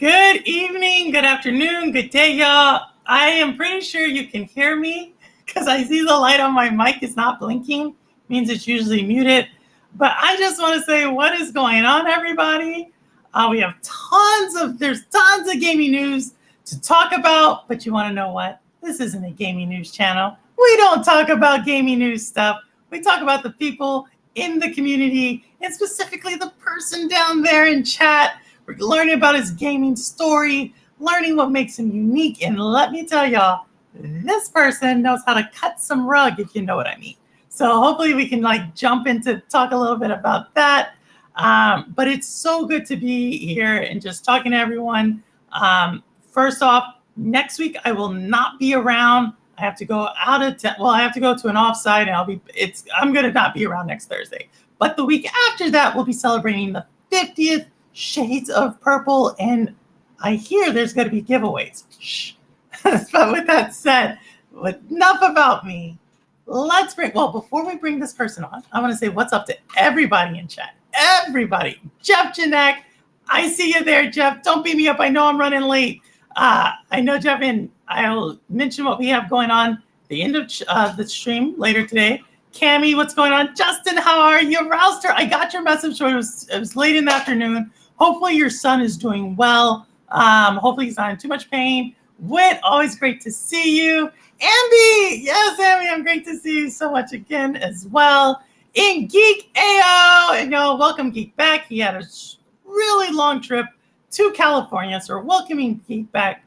Good evening, good afternoon, good day, y'all. I am pretty sure you can hear me because I see the light on my mic is not blinking. Means it's usually muted. But I just want to say, what is going on, everybody? We have there's tons of gaming news to talk about. But you want to know what? This isn't a gaming news channel. We don't talk about gaming news stuff. We talk about the people in the community and specifically the person down there in chat. We're learning about his gaming story, learning what makes him unique. And let me tell y'all, this person knows how to cut some rug, if you know what I mean. So hopefully we can jump into talk a little bit about that. But it's so good to be here and just talking to everyone. First off, next week I will not be around. I have to go out of town. Well, I have to go to an offsite, and I'm going to not be around next Thursday. But the week after that, we'll be celebrating the 50th Shades of Purple, and I hear there's going to be giveaways. Shh. But with that said, enough about me. Before we bring this person on, I want to say what's up to everybody in chat. Everybody. Jeff Janek, I see you there, Jeff. Don't beat me up. I know I'm running late. I know, Jeff, and I'll mention what we have going on the end of the stream later today. Cammie, what's going on? Justin, how are you? Rouster, I got your message. So it was late in the afternoon. Hopefully your son is doing well. Hopefully he's not in too much pain. Whit, always great to see you. Ambi, yes, Ambi, I'm great to see you so much again as well. In Geek AO, and y'all, welcome Geek back. He had a really long trip to California, so we're welcoming Geek back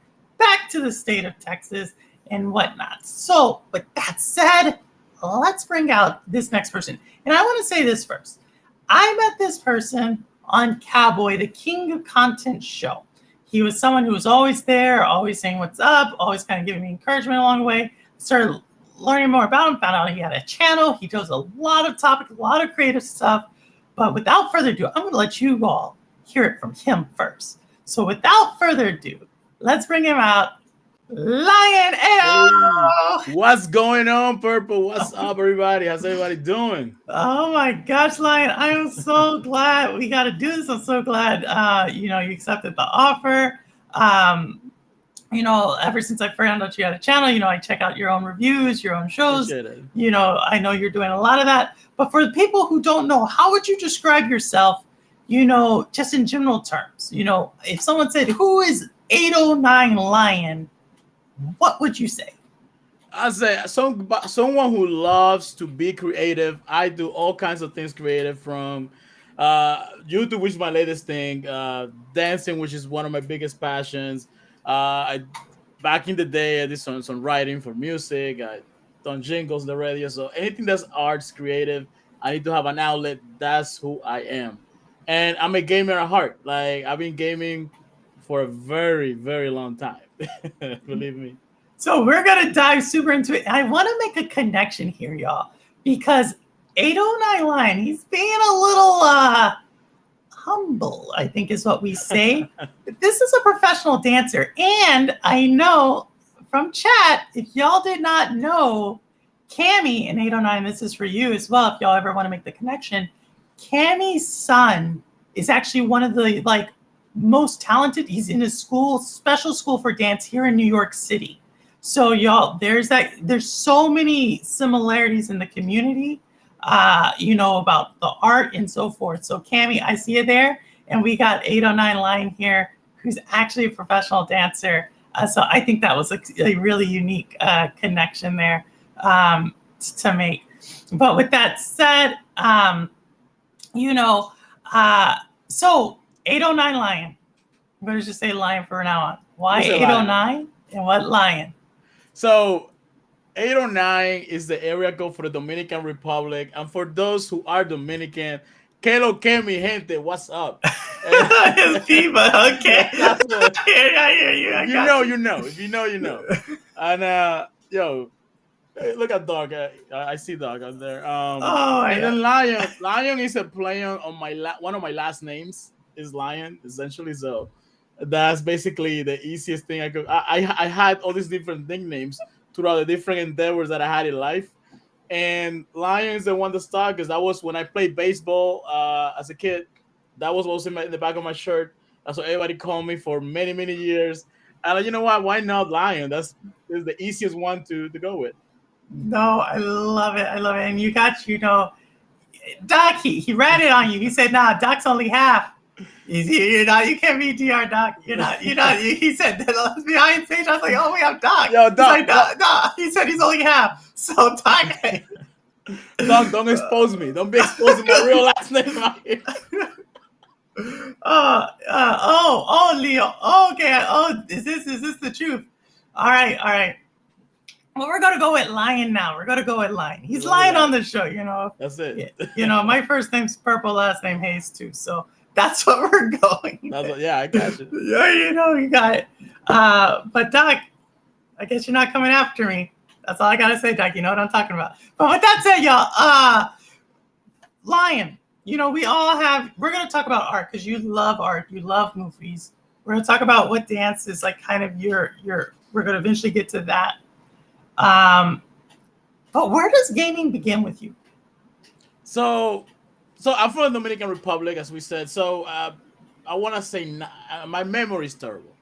to the state of Texas and whatnot. So, with that said, let's bring out this next person. And I want to say this first. I met this person on Cowboy, the King of Content show. He was someone who was always there, always saying what's up, always kind of giving me encouragement along the way. Started learning more about him, found out he had a channel. He does a lot of topics, a lot of creative stuff. But without further ado, I'm going to let you all hear it from him first. So without further ado, let's bring him out. Lion AO! Hey, what's going on, Purple? What's up, everybody? How's everybody doing? Oh my gosh, Lion! I am so glad we got to do this. I'm so glad you accepted the offer. Ever since I found out you had a channel, I check out your own reviews, your own shows. I know you're doing a lot of that. But for the people who don't know, how would you describe yourself? Just in general terms. If someone said, "Who is 809 Lion?" What would you say? I say someone who loves to be creative. I do all kinds of things creative, from YouTube, which is my latest thing, dancing, which is one of my biggest passions. Back in the day, I did some writing for music. I done jingles on the radio. So anything that's arts, creative, I need to have an outlet. That's who I am. And I'm a gamer at heart. I've been gaming for a very, very long time. Believe me. So we're going to dive super into it. I want to make a connection here, y'all, because 809 Lion, he's being a little humble, I think is what we say. This is a professional dancer. And I know from chat, if y'all did not know, Cammie and 809, this is for you as well, if y'all ever want to make the connection. Cammie's son is actually one of the most talented. He's in a special school for dance here in New York City. So y'all, there's so many similarities in the community, about the art and so forth. So Cammie, I see you there. And we got 809 Lion here, who's actually a professional dancer. So I think that was a really unique connection there to make. But with that said, so 809 Lion. I'm going to just say Lion from now on. Why 809 and what Lion? So 809 is the area code for the Dominican Republic. And for those who are Dominican, que lo que mi gente, what's up? Viva, okay. I hear you. You know. If you know, you know. And look at Dog. I see Dog out there. And then Lion is a play on one of my last names is Lion, essentially. So that's basically the easiest thing I could. I had all these different nicknames throughout the different endeavors that I had in life, and Lion is the one that stuck because that was when I played baseball as a kid. That was also in the back of my shirt. That's what everybody called me for many, many years. And you know what? Why not Lion? That's is the easiest one to go with. No, I love it. I love it. And you got, Doc, he read it on you. He said, nah, Doc's only half. You're not, you can't be DR Doc. You're not. He said, let's be behind stage. I was like, oh, we have Doc. Yo, He's Doc, like, Doc, Doc. He said he's only half. So Doc, Doc, don't expose me. Don't be exposing my real last name out here. Leo. Oh, okay. Oh, is this the truth? All right, all right. Well, we're gonna go with Lion now. We're gonna go with Lion. He's Lion on the show, That's it. My first name's Purple, last name Haze too. So that's what we're going. Yeah, I got you. Yeah, you got it. But Doc, I guess you're not coming after me. That's all I gotta say, Doc. You know what I'm talking about. But with that said, y'all, Lion. We all have. We're gonna talk about art because you love art. You love movies. We're gonna talk about what dance is like, kind of your. We're gonna eventually get to that. But where does gaming begin with you? So I'm from the Dominican Republic, as we said. So I want to say my memory is terrible.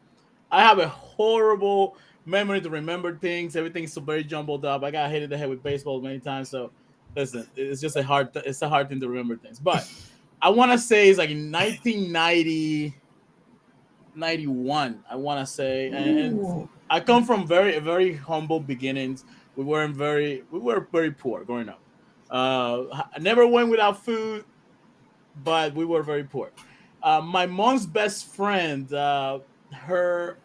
I have a horrible memory to remember things. Everything's so very jumbled up. I got hit in the head with baseball many times. So listen, it's a hard thing to remember things. But I want to say it's like in 1990, 91. I want to say, and I come from very very humble beginnings. We were very poor growing up. I never went without food, but we were very poor. My mom's best friend, her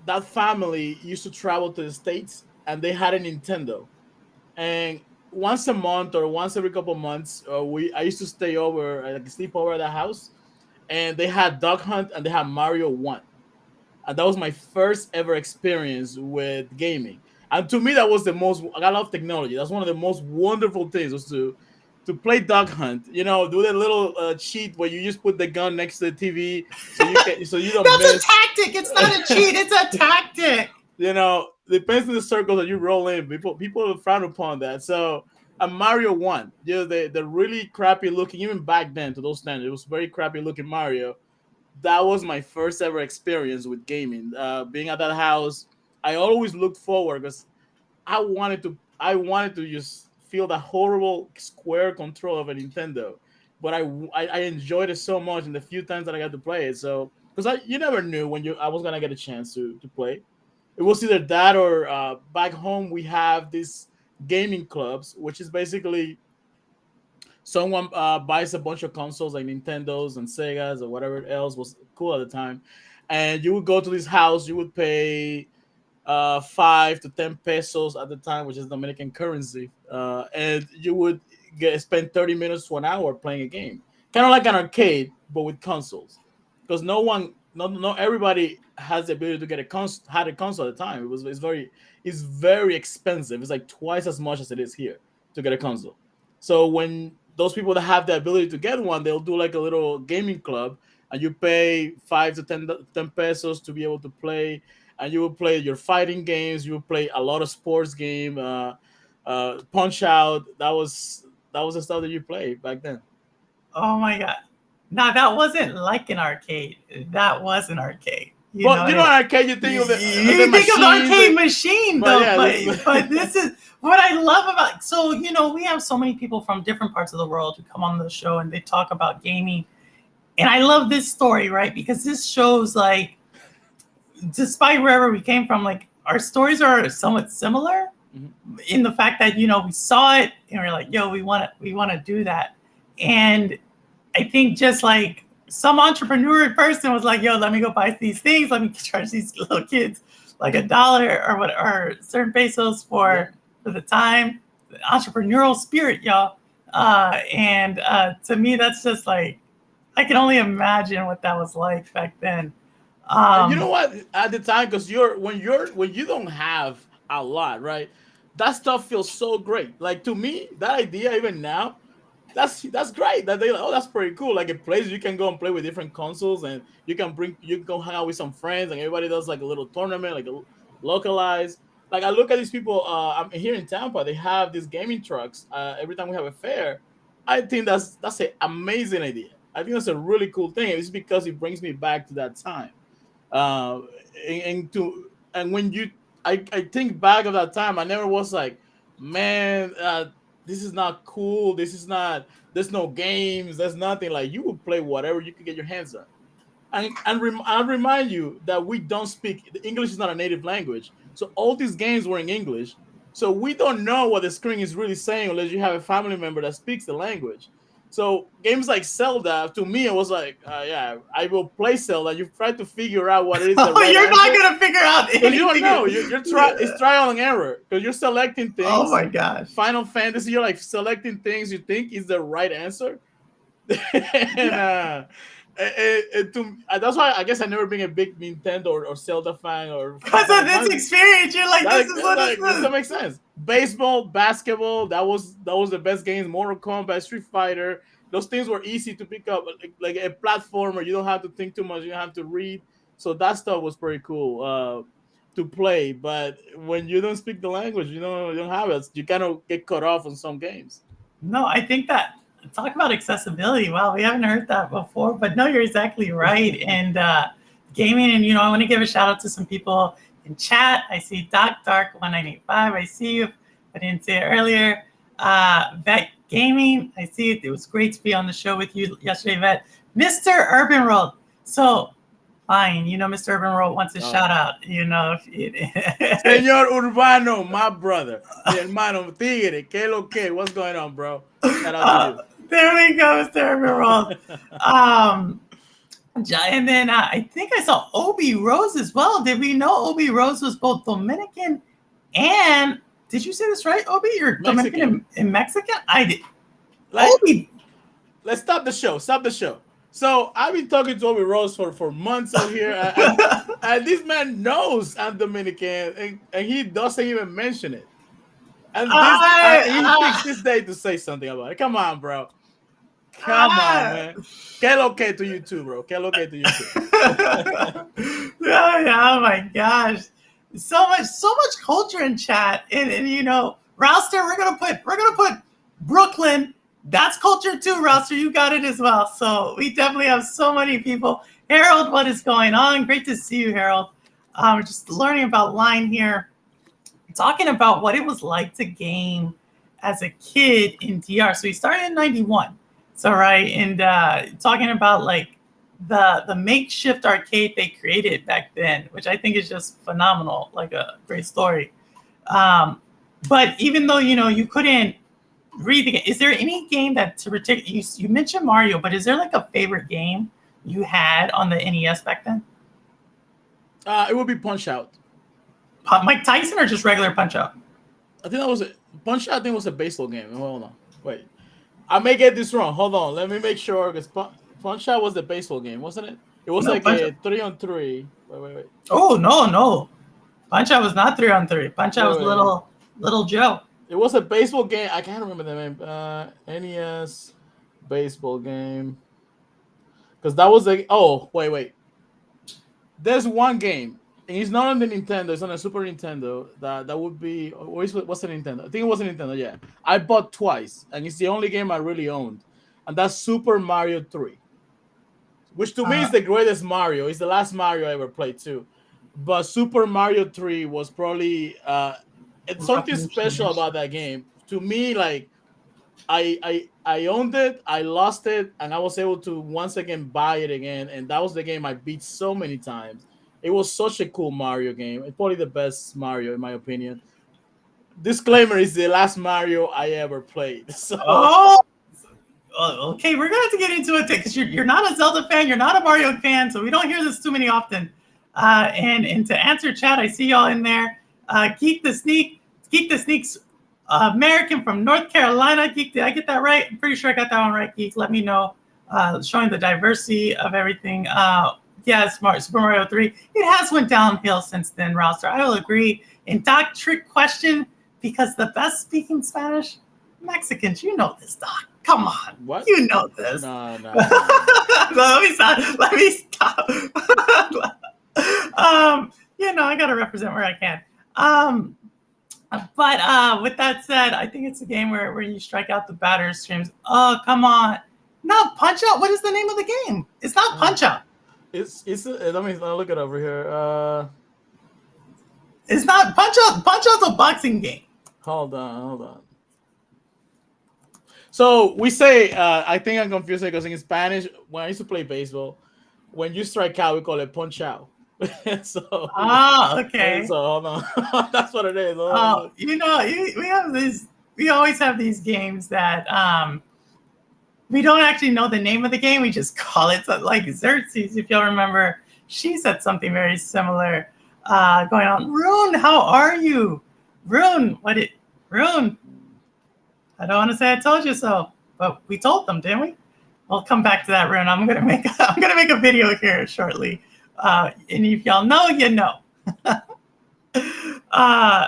that family used to travel to the States, and they had a Nintendo. And once a month or once every couple of months, I used to stay over, like sleep over at the house, and they had Duck Hunt and they had Mario One, and that was my first ever experience with gaming. And to me, that was the most. I love technology. That's one of the most wonderful things was to play Duck Hunt. Do that little cheat where you just put the gun next to the TV so you don't That's miss. a tactic. It's not a cheat. It's a tactic. Depends on the circle that you roll in. People frown upon that. So a Mario One, the really crappy looking, even back then to those standards, it was very crappy looking Mario. That was my first ever experience with gaming. Being at that house, I always looked forward because I wanted to just feel that horrible square control of a Nintendo. But I enjoyed it so much in the few times that I got to play it. So because you never knew when I was gonna get a chance to play. It was either that or back home we have these gaming clubs, which is basically someone buys a bunch of consoles like Nintendos and Segas or whatever else was cool at the time, and you would go to this house. You would pay 5 to 10 pesos at the time, which is Dominican currency, and you would spend 30 minutes to an hour playing a game, kind of like an arcade but with consoles, because not everybody has the ability to get had a console at the time. It's very expensive. It's like twice as much as it is here to get a console. So when those people that have the ability to get one, they'll do like a little gaming club, and you pay 5 to 10 pesos to be able to play, and you will play your fighting games. You will play a lot of sports game, Punch Out. That was the stuff that you played back then. Oh my god. Now that wasn't like an arcade. That was an arcade. Well, an arcade, you think of it. You think of arcade machine though, yeah, but this is what I love about. So we have so many people from different parts of the world who come on the show and they talk about gaming, and I love this story, right? Because this shows like, despite wherever we came from, like our stories are somewhat similar in the fact that we saw it and we're like, yo, we want to do that, and I think just like some entrepreneurial person was like, yo, let me go buy these things. Let me charge these little kids like $1 or certain pesos for the time. The entrepreneurial spirit, y'all. And to me, that's just like, I can only imagine what that was like back then. You know what? At the time, because when you don't have a lot, right? That stuff feels so great. Like to me, that idea even now, that's great. That that's pretty cool. Like a place you can go and play with different consoles, and you can go hang out with some friends, and everybody does like a little tournament, like a localized. Like I look at these people. I'm here in Tampa. They have these gaming trucks. Every time we have a fair, I think that's an amazing idea. I think that's a really cool thing. It's because it brings me back to that time. Uh, and when I think back of that time, I never was like, man, this is not cool. This is not. There's no games. There's nothing. Like you would play whatever you could get your hands on. I'll remind you that we don't speak English is not a native language. So all these games were in English. So we don't know what the screen is really saying unless you have a family member that speaks the language. So games like Zelda, to me, it was like, yeah, I will play Zelda. You try to figure out what is the Oh, right you're answer not gonna figure out because you don't anything. know. It's trial and error because you're selecting Oh things. my gosh. Final Fantasy, you're like selecting things you think is the right answer, and Yeah. that's why I guess I never been a big Nintendo or Zelda fan or Because of this experience, you're like, this is what like, it this is. doesn't make sense. Baseball, basketball, that was the best games. Mortal Kombat, Street Fighter, those things were easy to pick up, like a platformer. You don't have to think too much. You don't have to read. So that stuff was pretty cool to play. But when you don't speak the language, you don't have it. You kind of get cut off on some games. No, I think that talk about accessibility. Wow, we haven't heard that before, but no, you're exactly right. And gaming, and I want to give a shout out to some people in chat. I see Doc Dark 1985. I see you. I didn't see it earlier. Vet Gaming. I see it. It was great to be on the show with you yesterday, Vet. Mr. Urban World. So fine, Mr. Urban World wants a shout out. Señor Urbano, my brother, mi hermano Tigre, ¿qué lo que? What's going on, bro? Shout out to you. There we go, Mr. Urban World. And then I think I saw Obi Rose as well. Did we know Obi Rose was both Dominican and, did you say this right, Obi? You're Dominican and Mexican? I did. Obi. Let's stop the show. Stop the show. So I've been talking to Obi Rose for months out here, and this man knows I'm Dominican, and he doesn't even mention it. And he picks this day to say something about it. Come on, bro. Come on, man. Que lo que to you too, bro. Que lo que to you too. Oh my gosh. So much culture in chat. And Rouster, we're gonna put Brooklyn. That's culture too, Rouster. You got it as well. So we definitely have so many people. Harold, what is going on? Great to see you, Harold. We're just learning about Line here. Talking about what it was like to game as a kid in DR. So he started in 91. So right, and talking about like the makeshift arcade they created back then, which I think is just phenomenal, like a great story. But even though you couldn't read the game, is there any game that you mentioned Mario, but is there like a favorite game you had on the NES back then? It would be Punch Out. Mike Tyson or just regular Punch Out? I think that was Punch Out. I think was a baseball game. Hold on, wait. I may get this wrong. Hold on, let me make sure because Punch Out was the baseball game, wasn't it? It was like a 3-on-3. Wait. Oh no, Punch Out was not 3-on-3. Punch Out was little Joe. It was a baseball game. I can't remember the name. NES baseball game. Because that was like wait. There's one game. And it's not on the Nintendo. It's on a Super Nintendo. That would be. What's a Nintendo? I think it was a Nintendo. Yeah, I bought twice, and it's the only game I really owned, and that's Super Mario 3, which to me is the greatest Mario. It's the last Mario I ever played too, but Super Mario 3 was probably it's something special about that game. To me, like I owned it, I lost it, and I was able to once again buy it again, and that was the game I beat so many times. It was such a cool Mario game. It's probably the best Mario in my opinion. Disclaimer: is the last Mario I ever played. So. Okay, we're gonna have to get into it because you're not a Zelda fan, you're not a Mario fan, so we don't hear this too many often. And to answer chat, I see y'all in there. Geek the Sneaks, American from North Carolina. Geek, did I get that right? I'm pretty sure I got that one right. Geek, let me know. Showing the diversity of everything. Yeah, Super Mario 3. It has went downhill since then, Rouster. I will agree. And Doc, trick question, because the best speaking Spanish, Mexicans. You know this, Doc. Come on. What? You know this. No. Let me stop. I got to represent where I can. But with that said, I think it's a game where you strike out the batter's streams. Oh, come on. Not Punch Out. What is the name of the game? It's not Uh, Punch Out. let me look it over here. It's not Punch Out. Punch Out's a boxing game. Hold on. So we say, I think I'm confused because in Spanish, when I used to play baseball, when you strike out, we call it punch out. so, Ah, okay. so hold on. That's what it is. Hold on, Oh, look. we have these. We always have these games that we don't actually know the name of the game. We just call it like Xerxes. If you'll remember, she said something very similar. Going on, Rune, how are you? Rune, Rune? I don't want to say I told you so, but we told them, didn't we? We'll come back to that, Rune. I'm gonna make a video here shortly, and if y'all know, you know. uh,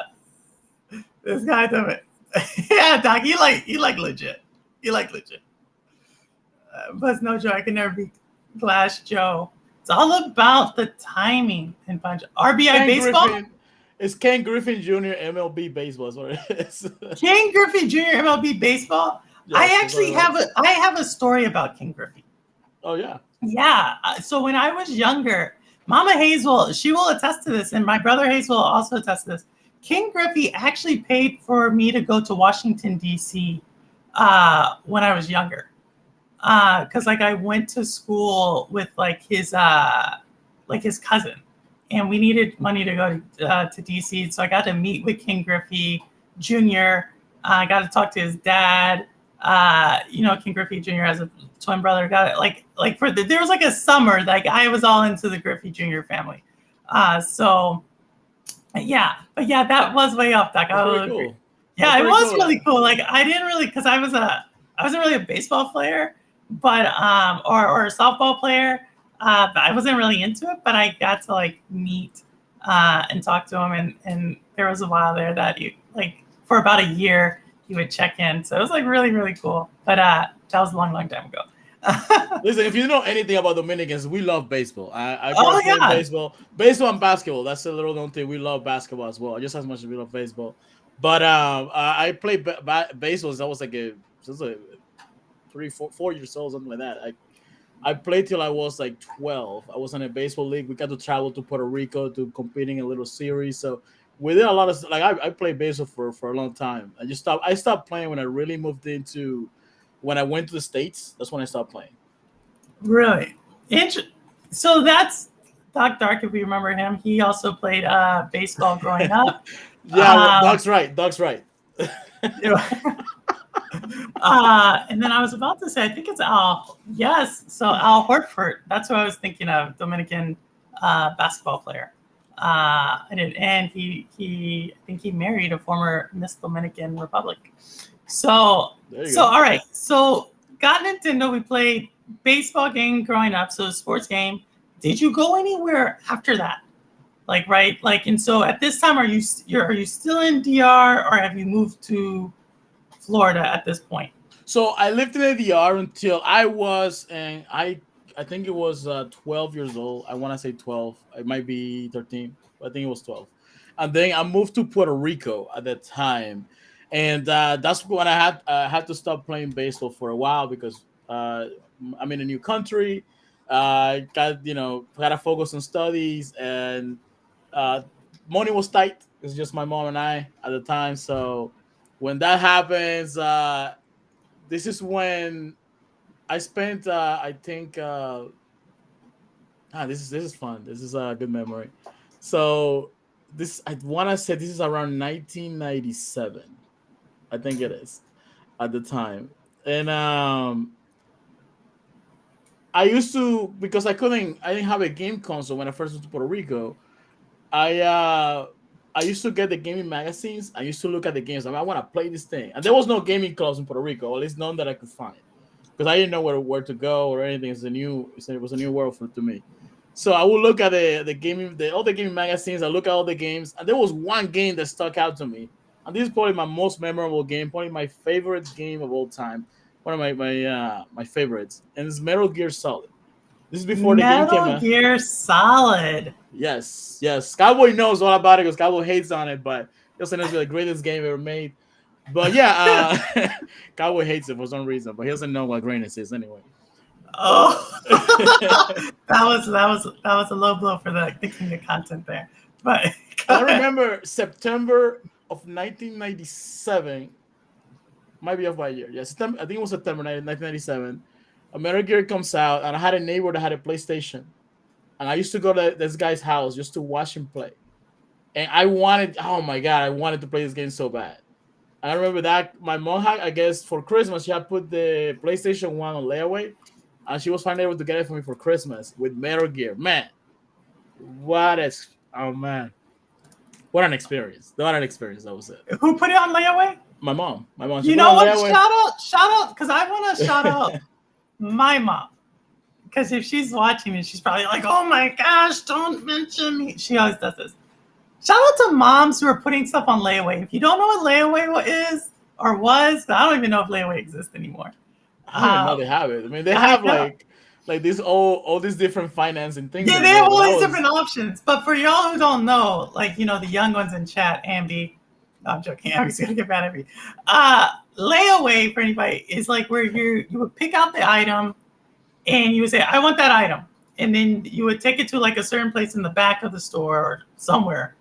this guy, yeah, Doc, you like legit. You like legit. But it's no joke. I can never be Glass Joe. It's all about the timing in Punch. RBI Ken baseball. Griffin, it's Ken Griffin Jr. MLB baseball is what it is. King Griffey Jr. MLB baseball. Yes, I actually have a story about King Griffey. Oh yeah. Yeah. So when I was younger, Mama Hazel, she will attest to this, and my brother Hazel will also attest to this. King Griffey actually paid for me to go to Washington D.C. When I was younger, because like I went to school with like his cousin, and we needed money to go to DC. So I got to meet with King Griffey Jr. I got to talk to his dad. King Griffey Jr. has a twin brother. Got it there was like a summer like I was all into the Griffey Jr. family. So yeah, but yeah, that was way off, Doc. I will agree. Cool. Yeah, it was really cool. Like I didn't really because I wasn't really a baseball player, but or a softball player. But I wasn't really into it, but I got to like meet and talk to him, and there was a while there that for about a year he would check in, so it was like really really cool. But that was a long time ago. Listen, if you know anything about Dominicans, we love baseball. I yeah, baseball and basketball. That's a little known thing. We love basketball as well, just as much as we love baseball. But I played baseball since I was like since 4 years old, something like that. I played till I was like 12. I was in a baseball league. We got to travel to Puerto Rico to competing in a little series. So we did a lot of like I played baseball for a long time. I stopped playing when I really moved into when I went to the States. That's when I stopped playing. Really. So that's Doc Dark, if you remember him. He also played baseball growing up. Yeah, Doc's right. And then I was about to say, I think it's Al. Yes, so Al Hortford. That's what I was thinking of, Dominican basketball player. I did, and I think he married a former Miss Dominican Republic. So all right. So got Nintendo. We played baseball game growing up, so sports game. Did you go anywhere after that? And so at this time, are you still in DR or have you moved to Florida at this point? So I lived in the DR until I was, and I think it was 12 years old. I want to say 12. It might be 13. But I think it was 12. And then I moved to Puerto Rico at that time. And that's when I had to stop playing baseball for a while because I'm in a new country. Got to focus on studies, and money was tight. It's just my mom and I at the time. So when that happens, this is when I spent. I think this is fun. This is a good memory. So I want to say this is around 1997. I think it is at the time, and I used to because I didn't have a game console when I first went to Puerto Rico. I used to get the gaming magazines. I used to look at the games. I want to play this thing, and there was no gaming clubs in Puerto Rico, or at least none that I could find, because I didn't know where to go or anything. It was a new world to me. So I would look at all the gaming magazines. I look at all the games, and there was one game that stuck out to me, and this is probably my most memorable game, probably my favorite game of all time, one of my favorites, and it's Metal Gear Solid. This is before the game came out. Metal Gear Solid. Yes. Cowboy knows all about it because Cowboy hates on it, but he also knows it's the greatest game ever made. But yeah, Cowboy hates it for some reason, but he doesn't know what greatness is anyway. Oh, that was a low blow for the king of content there. But And go I ahead. remember September of 1997, might be off by a year. Yeah, September, I think it was September 1997. A Metal Gear comes out, and I had a neighbor that had a PlayStation, and I used to go to this guy's house just to watch him play. And I wanted, oh my god, I wanted to play this game so bad. I remember that my mom had, I guess, for Christmas, she had put the PlayStation 1 on layaway, and she was finally able to get it for me for Christmas with Metal Gear. Man, what is, oh man, what an experience. What an experience, that was it. Who put it on layaway? My mom, she You put it know on what? layaway. Shout out, because I want to shout out my mom. Because if she's watching me, she's probably like, "Oh my gosh, don't mention me." She always does this. Shout out to moms who are putting stuff on layaway. If you don't know what layaway is or was, I don't even know if layaway exists anymore. I don't even know Uh, they have it. I mean, they I have know. like these all these different financing things Yeah, they have anymore. But all that these was different options. But for y'all who don't know, like, the young ones in chat, Ambi, no, I'm joking. Ambi's going to get mad at me. Layaway, for anybody, is like where you would pick out the item and you would say, I want that item. And then you would take it to like a certain place in the back of the store or somewhere.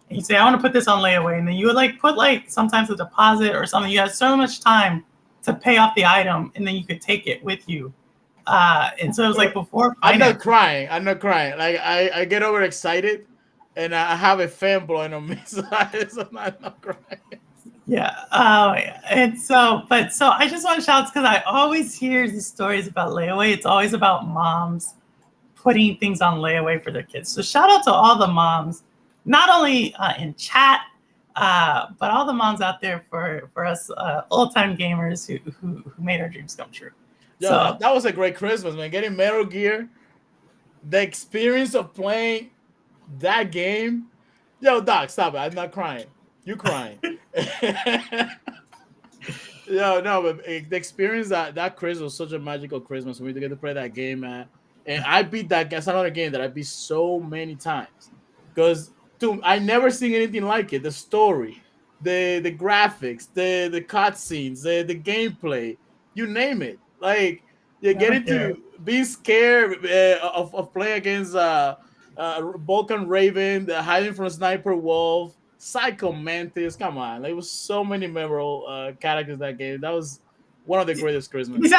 And you say, I want to put this on layaway. And then you would like put like sometimes a deposit or something. You had so much time to pay off the item and then you could take it with you. And so it was like before I'm not finance. crying. I'm not crying. Like I get overexcited, and I have a fan blowing on me, so I'm not crying. Yeah. And so I just want to shout because I always hear the stories about layaway. It's always about moms putting things on layaway for their kids. So shout out to all the moms, not only in chat, but all the moms out there for us old time gamers who made our dreams come true. Yo, So that was a great Christmas, man. Getting Metal Gear, the experience of playing that game. Yo, Doc, stop it. I'm not crying. You crying. Yo, no, but the experience that Christmas was such a magical Christmas for me to get to play that game, man. And I beat that. That's another game that I beat so many times because I never seen anything like it. The story, the graphics, the cutscenes, the gameplay, you name it. Like you're Metal getting Gear. to be scared of playing against Vulcan Raven, hiding from Sniper Wolf, Psycho Mantis. Come on, there was so many memorable characters in that game. That was one of the greatest Christmas. Was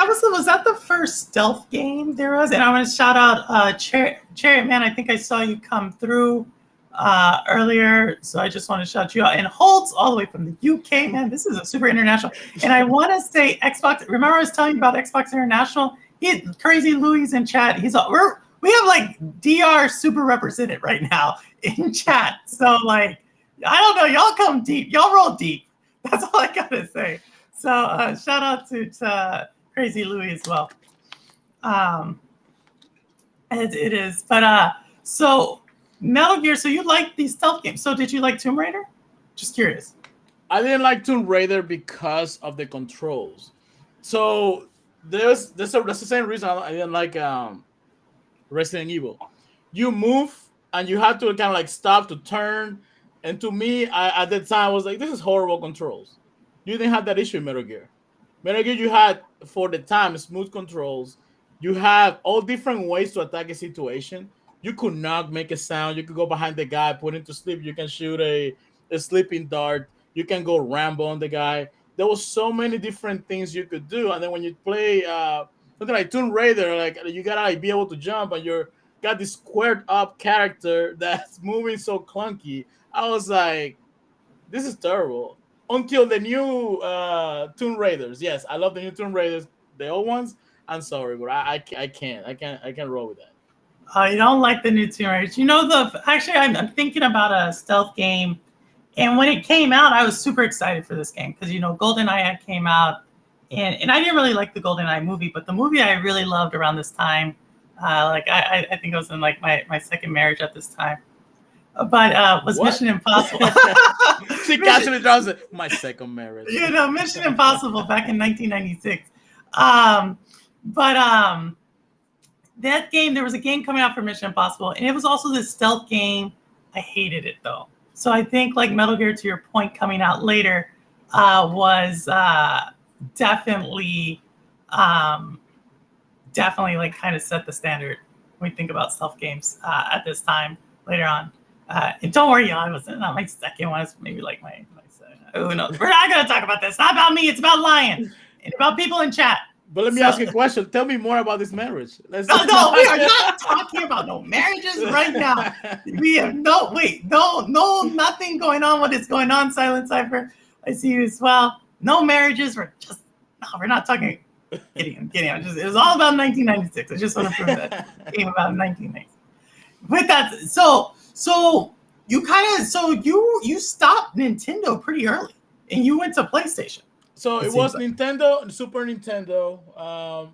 that the first stealth game there was? And I want to shout out Chariot Man. I think I saw you come through earlier, so I just want to shout you out. And Holtz, all the way from the UK, man. This is a super international. And I want to say Xbox. Remember, I was telling you about Xbox International. Crazy Louis in chat. We have like DR super represented right now in chat. So like, I don't know. Y'all come deep. Y'all roll deep. That's all I gotta say. So shout out to Crazy Louis as well. It is. But so Metal Gear, so you like these stealth games. So did you like Tomb Raider? Just curious. I didn't like Tomb Raider because of the controls. So that's the same reason I didn't like Resident Evil. You move and you have to kind of like stop to turn. And to me, at that time, I was like, this is horrible controls. You didn't have that issue in Metal Gear. Metal Gear, you had, for the time, smooth controls. You have all different ways to attack a situation. You could knock, make a sound. You could go behind the guy, put him to sleep. You can shoot a sleeping dart. You can go Rambo on the guy. There was so many different things you could do. And then when you play something like Tomb Raider, like you gotta like, be able to jump, and you're got this squared up character that's moving so clunky. I was like, this is terrible. Until the new Tomb Raiders. Yes, I love the new Tomb Raiders. The old ones, I'm sorry, but I can't roll with that. You don't like the new Tomb Raider. Actually, I'm thinking about a stealth game. And when it came out, I was super excited for this game because, GoldenEye had came out. And I didn't really like the GoldenEye movie, but the movie I really loved around this time. I think I was in like my second marriage at this time. But was What? Mission Impossible. She casually drops it. My second marriage. Mission Impossible back in 1996. But that game, there was a game coming out for Mission Impossible, and it was also this stealth game. I hated it though. So I think like Metal Gear, to your point, coming out later, was definitely, um, definitely like kind of set the standard when we think about stealth games at this time later on. And don't worry, y'all, it was not my second one. It's maybe like my second. Who knows? We're not going to talk about this. It's not about me. It's about Lion and about people in chat. But let me ask you a question. Tell me more about this marriage. No, we are not talking about no marriages right now. We have nothing going on. What is going on, Silent Cypher? I see you as well. No marriages. We're not talking. I'm kidding. It was all about 1996. I just want to prove that game about 1996. With that, so you stopped Nintendo pretty early, and you went to PlayStation. So it was Nintendo, Super Nintendo,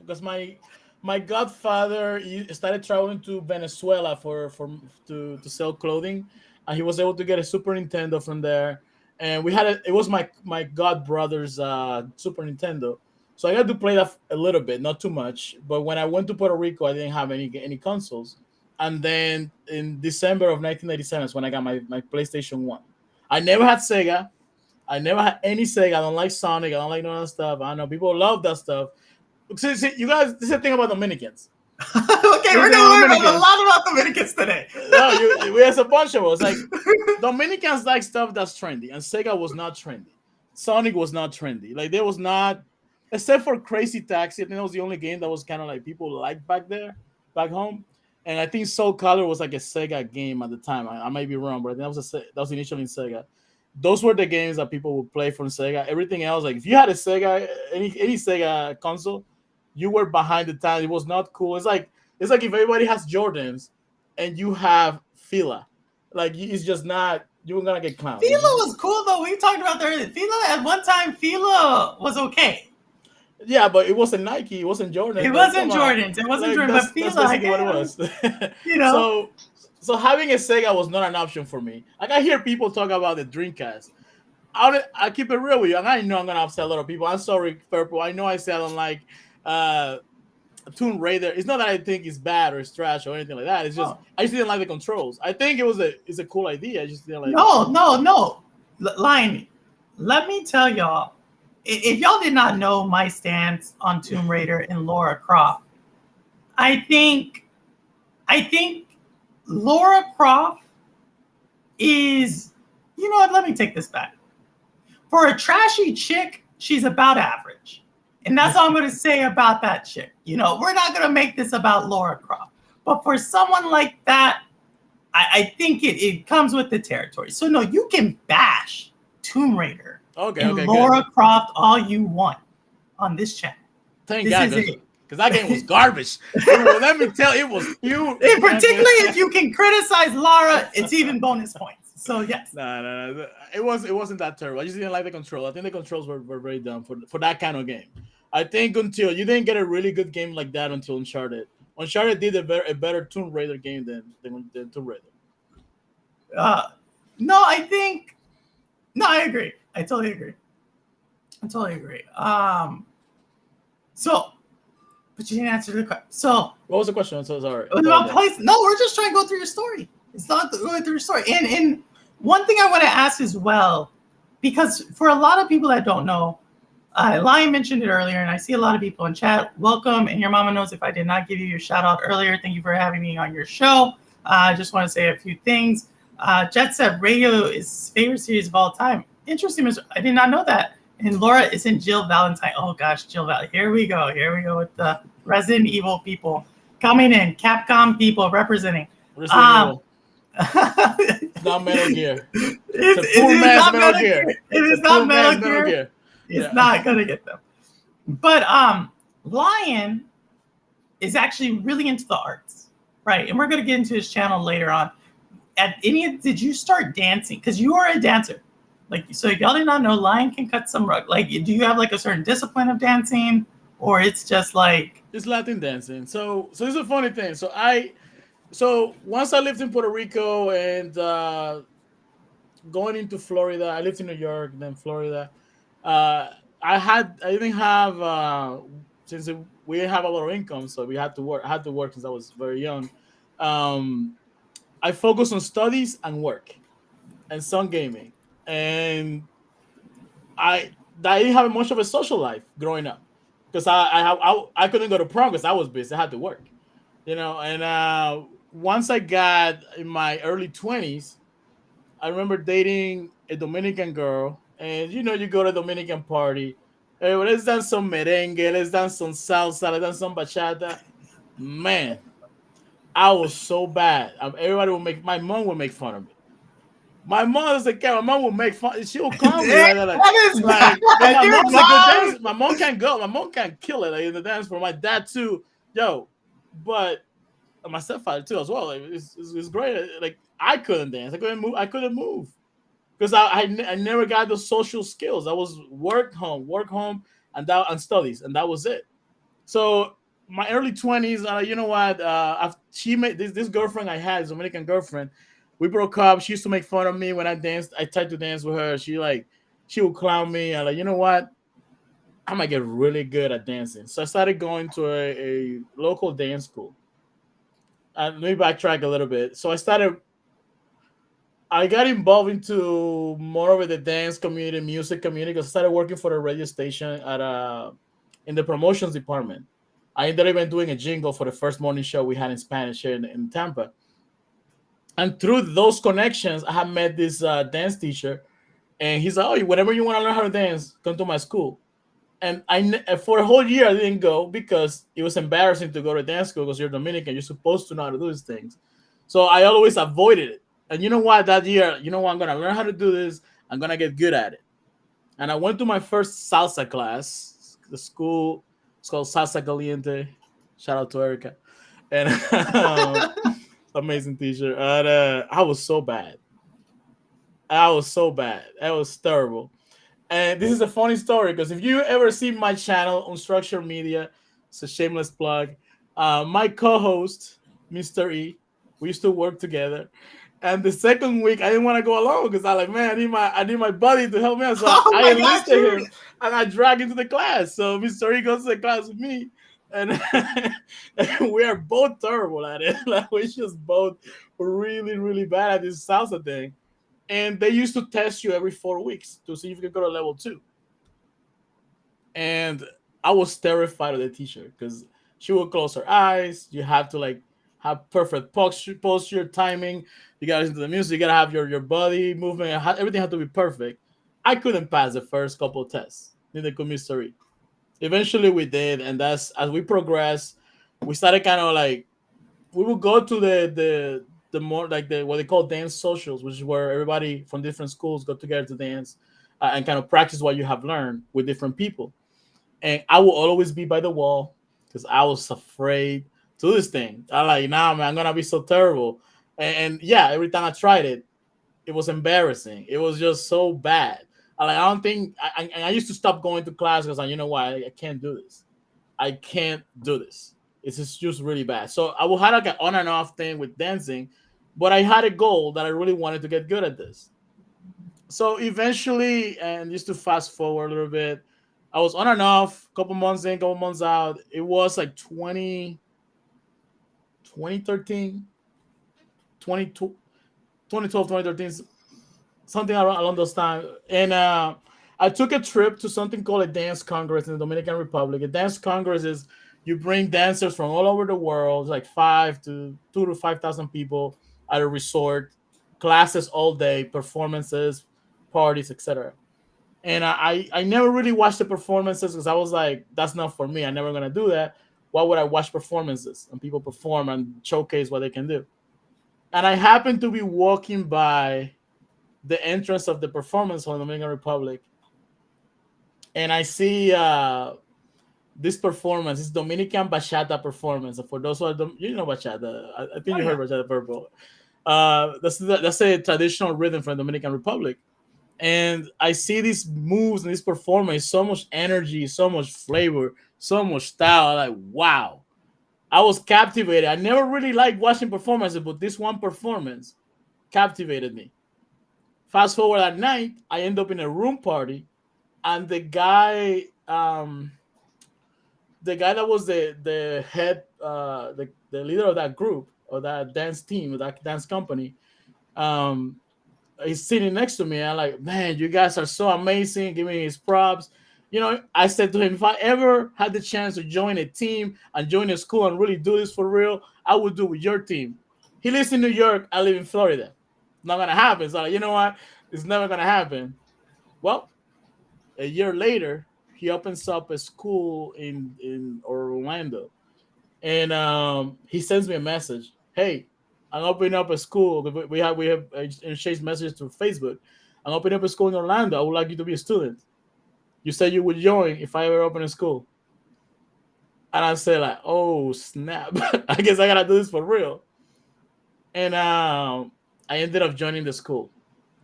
because my godfather started traveling to Venezuela to sell clothing, and he was able to get a Super Nintendo from there. And it was my god brother's Super Nintendo, so I got to play that a little bit, not too much. But when I went to Puerto Rico, I didn't have any consoles. And then in December of 1997 is when I got my PlayStation 1. I never had Sega. I never had any Sega. I don't like Sonic. I don't like none of that stuff. I know people love that stuff. See, you guys, this is the thing about Dominicans. Okay, we're going to learn a lot about Dominicans today. No, we have a bunch of us. Like, Dominicans like stuff that's trendy, and Sega was not trendy. Sonic was not trendy. Like, there was not, except for Crazy Taxi. I think that was the only game that was kind of like people liked back home. And I think Soul Calibur was like a Sega game at the time. I might be wrong, but I think that was initially in Sega. Those were the games that people would play from Sega. Everything else, like if you had a Sega, any Sega console, you were behind the time. It was not cool. It's like if everybody has Jordans and you have Fila, like it's just not. You're gonna get clowned. Fila was cool though. We talked about that earlier. Fila at one time. Fila was okay. Yeah, but it wasn't Nike. It wasn't Jordan. It wasn't Jordans. It wasn't Jordan. But Fila, that's basically what it was. You know. So having a Sega was not an option for me. Like I hear people talk about the Dreamcast. I keep it real with you, and I know I'm gonna upset a lot of people. I'm sorry, Purple. I know I said I don't like Tomb Raider. It's not that I think it's bad or it's trash or anything like that. It's just I just didn't like the controls. I think it's a cool idea. I just didn't like. No. Lion, let me tell y'all. If y'all did not know my stance on Tomb Raider and Lara Croft, I think Lara Croft is, you know what, let me take this back. For a trashy chick, she's about average. And that's all I'm going to say about that chick. You know, we're not going to make this about Lara Croft. But for someone like that, I think it comes with the territory. So, no, you can bash Tomb Raider and Lara Croft all you want on this channel. Thank God. Because that game was garbage. Let me tell you, it was huge. Particularly if you can criticize Lara, it's even bonus points. So yes. No. It wasn't that terrible. I just didn't like the control. I think the controls were very dumb for that kind of game. I think until you didn't get a really good game like that until Uncharted. Uncharted did a better Tomb Raider game than Tomb Raider. No, I agree. I totally agree. But you didn't answer the question. So what was the question? I'm so sorry. It was about place. No, we're just trying to go through your story. It's not going through your story. And one thing I want to ask as well, because for a lot of people that don't know, Lion mentioned it earlier, and I see a lot of people in chat. Welcome, and your mama knows if I did not give you your shout out earlier. Thank you for having me on your show. I just want to say a few things. Jet said radio is his favorite series of all time. Interesting. I did not know that. And Laura isn't Jill Valentine. Oh gosh, Jill Valentine. Here we go with the Resident Evil people coming in. Capcom people representing. It's not Metal Gear. It's a poor man's Metal Gear. It is not Metal Gear. It's not gonna get them. But Lion is actually really into the arts, right? And we're gonna get into his channel later on. Did you start dancing? Because you are a dancer. Like, so if y'all did not know, Lion can cut some rug. Like, do you have like a certain discipline of dancing, or it's just like it's Latin dancing? So it's a funny thing. So once I lived in Puerto Rico and going into Florida, I lived in New York, then Florida. I didn't have since we didn't have a lot of income, so we had to work. I had to work since I was very young. I focused on studies and work, and some gaming. And I didn't have much of a social life growing up because I couldn't go to prom because I was busy. I had to work, And once I got in my early 20s, I remember dating a Dominican girl, and you go to a Dominican party. Hey, well, let's dance some merengue, let's dance some salsa, let's dance some bachata. Man, I was so bad. Everybody would make my mom would make fun of me. My mom was like, yeah, my mom would make fun. She would call me like that, That is because bad. my Your mom's a good mom. dancer. My mom can't go. My mom can't kill it in the dance floor. My dad too, yo. But my stepfather too as well. Like, it's great. Like I couldn't dance. I couldn't move. I couldn't move because I never got the social skills. I was work home, and studies, and that was it. So my early 20s, you know what? She made this girlfriend I had, this Dominican girlfriend. We broke up. She used to make fun of me when I danced. I tried to dance with her. She would clown me. And you know what? I might get really good at dancing. So I started going to a local dance school. And let me backtrack a little bit. I got involved into more of the dance community, music community, because I started working for a radio station in the promotions department. I ended up even doing a jingle for the first morning show we had in Spanish here in Tampa. And through those connections, I had met this dance teacher, and he's like, "Oh, whenever you want to learn how to dance, come to my school." And for a whole year I didn't go because it was embarrassing to go to dance school because you're Dominican, you're supposed to know how to do these things. So I always avoided it. And you know what? That year, you know what? I'm gonna learn how to do this. I'm gonna get good at it. And I went to my first salsa class. The school it's called Salsa Caliente. Shout out to Erica. And amazing teacher. And I was so bad. I was so bad. That was terrible. And this is a funny story because if you ever see my channel on Structure Media, it's a shameless plug. My co-host, Mr. E, we used to work together. And the second week, I didn't want to go alone because I like, man, I need my buddy to help me out. So Oh I my gosh, enlisted you. him and I dragged him to the class. So Mr. E goes to the class with me, and, and we are both terrible at it. Like we just both really, really bad at this salsa thing. And they used to test you every 4 weeks to see if you could go to level two. And I was terrified of the teacher because she would close her eyes. You have to like have perfect posture, timing. You gotta listen to the music. You gotta have your body movement. Everything had to be perfect. I couldn't pass the first couple of tests. Neither could Mystery. Eventually, we did, and that's as we progressed. We started kind of like we would go to the more like the what they call dance socials, which is where everybody from different schools go together to dance and kind of practice what you have learned with different people. And I will always be by the wall because I was afraid to do this thing. I like, nah, man, I'm gonna be so terrible. And yeah, every time I tried it, it was embarrassing. It was just so bad. I don't think I used to stop going to class because you know what, I can't do this. I can't do this. It's just really bad. So I will have like an on and off thing with dancing, but I had a goal that I really wanted to get good at this. So eventually, and just to fast forward a little bit, I was on and off, couple months in, couple months out. It was like 2013, 2012, 2013, something along those times. And I took a trip to something called a dance congress in the Dominican Republic. A dance congress is you bring dancers from all over the world, like 2 to 5,000 people at a resort, classes all day, performances, parties, etc. And I never really watched the performances because I was like, that's not for me. I'm never gonna do that. Why would I watch performances and people perform and showcase what they can do? And I happened to be walking by the entrance of the performance hall in the Dominican Republic, and I see this performance, this Dominican bachata performance. For those who are, you know bachata, I think Oh you heard yeah. bachata purple. That's a traditional rhythm from the Dominican Republic, and I see these moves and this performance, so much energy, so much flavor, so much style. I'm like, wow, I was captivated. I never really liked watching performances, but this one performance captivated me. Fast forward at night, I end up in a room party, and the guy that was the head, the leader of that group or that dance team or that dance company, um, he's sitting next to me. I'm like, man, you guys are so amazing. Give me his props. I said to him, if I ever had the chance to join a team and join a school and really do this for real, I would do it with your team. He lives in New York. I live in Florida. Not gonna happen. So like, you know what? It's never gonna happen. Well, a year later, he opens up a school in Orlando, and he sends me a message. Hey, I'm opening up a school. We have exchanged messages through Facebook. I'm opening up a school in Orlando. I would like you to be a student. You said you would join if I ever open a school. And I said like, oh snap! I guess I gotta do this for real. And I ended up joining the school.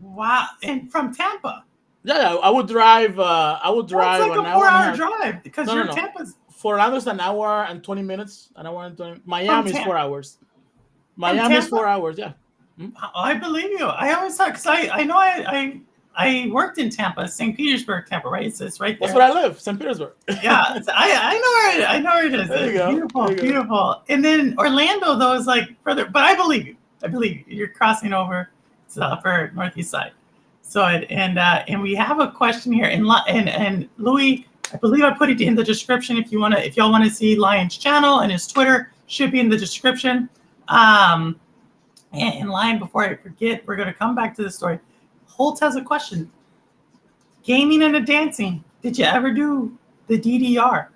Wow. And from Tampa. Yeah, I would drive. I would That's drive like an a hour and a 4 hour half. drive because No, no, you're no. Tampa's For Orlando's an hour and 20 minutes. An hour and 20. from Miami is Tampa. 4 hours. From Miami is Tampa? 4 hours. Yeah. Hmm? I believe you. I always thought because I know I worked in Tampa, St. Petersburg, Tampa, right? It's right That's there. where I live, St. Petersburg. Yeah, I know where it is. There you It's go. beautiful, There you go. beautiful. And then Orlando though is like further, but I believe you. I believe you. You're crossing over to the upper northeast side. So and we have a question here, and Louis, I believe I put it in the description if y'all want to see Lion's channel and his Twitter should be in the description. And Lion, before I forget, we're going to come back to the story. Holt has a question. Gaming and dancing. Did you ever do the DDR?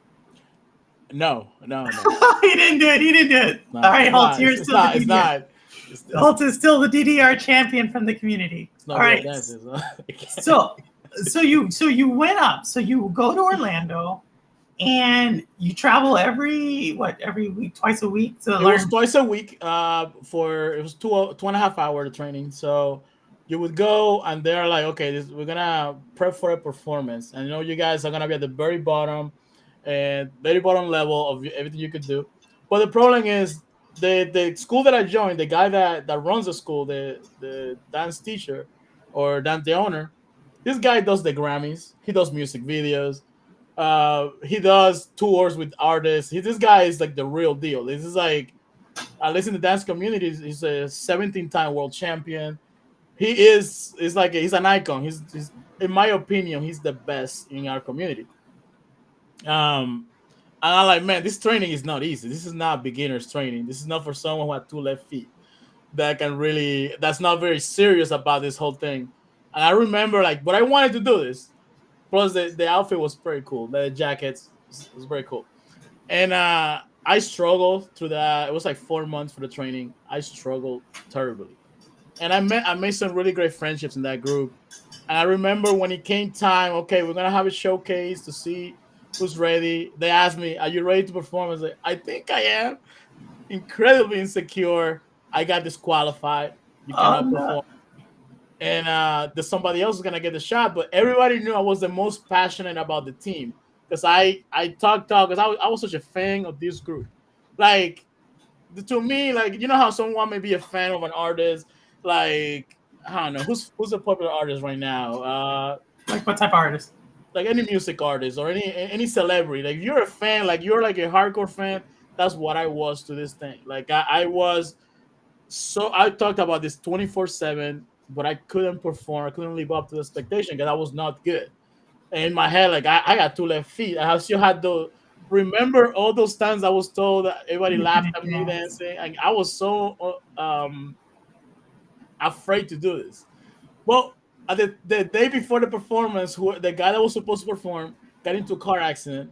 No, no, no. He didn't do it. He didn't do it. No, All right, it's Holt, not. you're It's still the not. It's DDR. not. Holt is still the DDR champion from the community. It's not All real right. dances. So you went up. So you go to Orlando, and you travel every week, twice a week to It learn. was twice a week. It was 2.5 hour training. So you would go, and they're like, okay, we're gonna prep for a performance, and you guys are gonna be at the very bottom level of everything you could do. But the problem is the school that I joined, the guy that runs the school, the dance teacher or the owner, this guy does the Grammys. He does music videos. He does tours with artists. This guy is like the real deal. This is like, at least in the dance community, he's a 17-time world champion. He's an icon. He's in my opinion, he's the best in our community. And I'm like, man, this training is not easy. This is not beginner's training. This is not for someone who had two left feet that's not very serious about this whole thing. And I remember like, but I wanted to do this. Plus, the outfit was pretty cool. The jackets was very cool. And I struggled through that. It was like 4 months for the training. I struggled terribly. And I made some really great friendships in that group. And I remember when it came time, okay, we're gonna have a showcase to see who's ready. They asked me, "Are you ready to perform?" I was like, "I think I am." Incredibly insecure. I got disqualified. You Oh cannot no. perform. And there's somebody else who's gonna get the shot. But everybody knew I was the most passionate about the team because I talk because I was such a fan of this group. Like to me, like how someone may be a fan of an artist, like I don't know who's a popular artist right now. Like what type of artist? Like any music artist or any celebrity. Like if you're a fan, like you're like a hardcore fan. That's what I was to this thing. Like I was so I talked about this 24/7, but I couldn't perform. I couldn't live up to the expectation because I was not good. And in my head, like I got two left feet. I still had the remember all those times I was told that everybody You laughed couldn't at me dance. dancing. Like, I was so afraid to do this. Well, the day before the performance, the guy that was supposed to perform got into a car accident.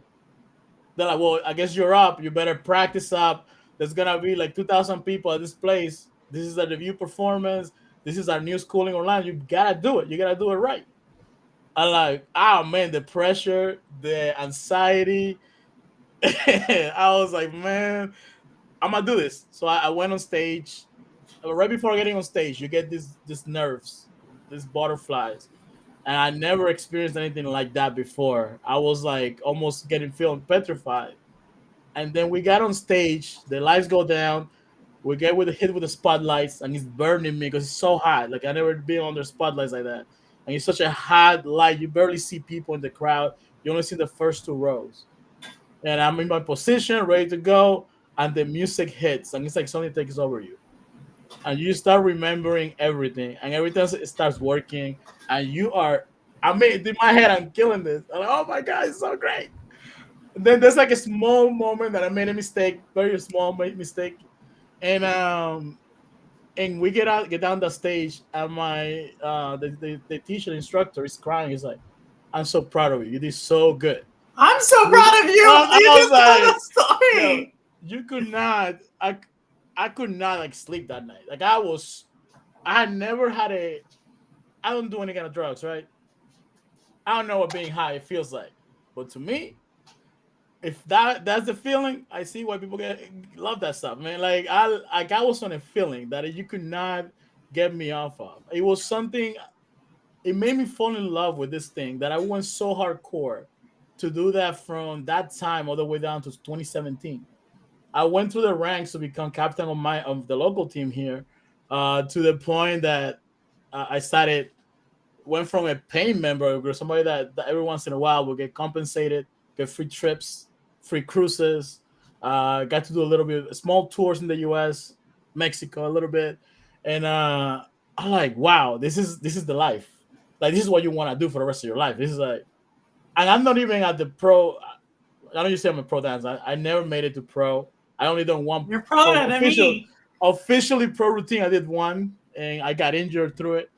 They're like, well, I guess you're up. You better practice up. There's gonna be like 2,000 people at this place. This is a debut performance. This is our new school in Orlando. You gotta do it. You gotta do it right. I'm like, oh man, the pressure, the anxiety. I was like, man, I'm gonna do this. So I went on stage. Right before getting on stage, you get these nerves, these butterflies, and I never experienced anything like that before. I was like almost feeling petrified. And then we got on stage, the lights go down, we get hit with the spotlights, and it's burning me because it's so hot. Like I never been under spotlights like that, and it's such a hot light. You barely see people in the crowd. You only see the first two rows. And I'm in my position, ready to go, and the music hits, and it's like something takes over you. and you start remembering everything, and everything starts working, and you are. I mean, in my head, I'm killing this. I'm like, oh my god, it's so great. And then there's like a small moment that I made a mistake, very small mistake, and we get down the stage, and my the teacher, the instructor is crying. He's like, "I'm so proud of you. You did so good." I'm so You, proud of you. I You was just told like, a "Yo, story. you could not. I could not like sleep that night. Like I was. I had never had a. I don't do any kind of drugs, right? I don't know what being high feels like, but to me, if that's the feeling, I see why people love that stuff, man. I was on a feeling that you could not get me off of. It was something. It made me fall in love with this thing that I went so hardcore to do that from that time all the way down to 2017. I went through the ranks to become captain of the local team here, to the point that I started went from a paying member or somebody that every once in a while will get compensated, get free trips, free cruises. Got to do a little bit small tours in the U.S., Mexico, a little bit, and I'm like, wow, this is the life. Like this is what you want to do for the rest of your life. This is like, and I'm not even at the pro. I don't say I'm a pro dancer. I never made it to pro. I only done one You're pro proud of me. officially pro routine. I did one, and I got injured through it.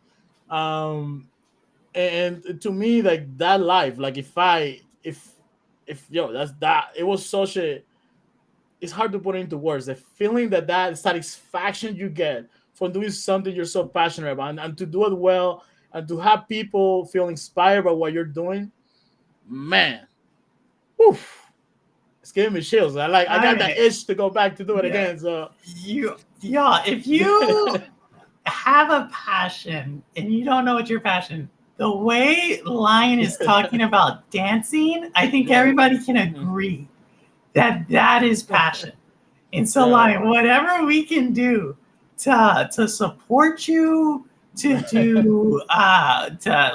Um, and to me, like that life, like if yo, that's that. It was such a. It's hard to put into words. The feeling that satisfaction you get from doing something you're so passionate about, and to do it well, and to have people feel inspired by what you're doing, man, oof, it's giving me chills. I I got that mean, itch to go back to do it yeah, again. So yeah. If you have a passion and you don't know what your passion, the way Lion is talking about dancing, I think yeah, everybody can mhm. agree that that is passion. And so, Yeah. Lion, whatever we can do to support you, to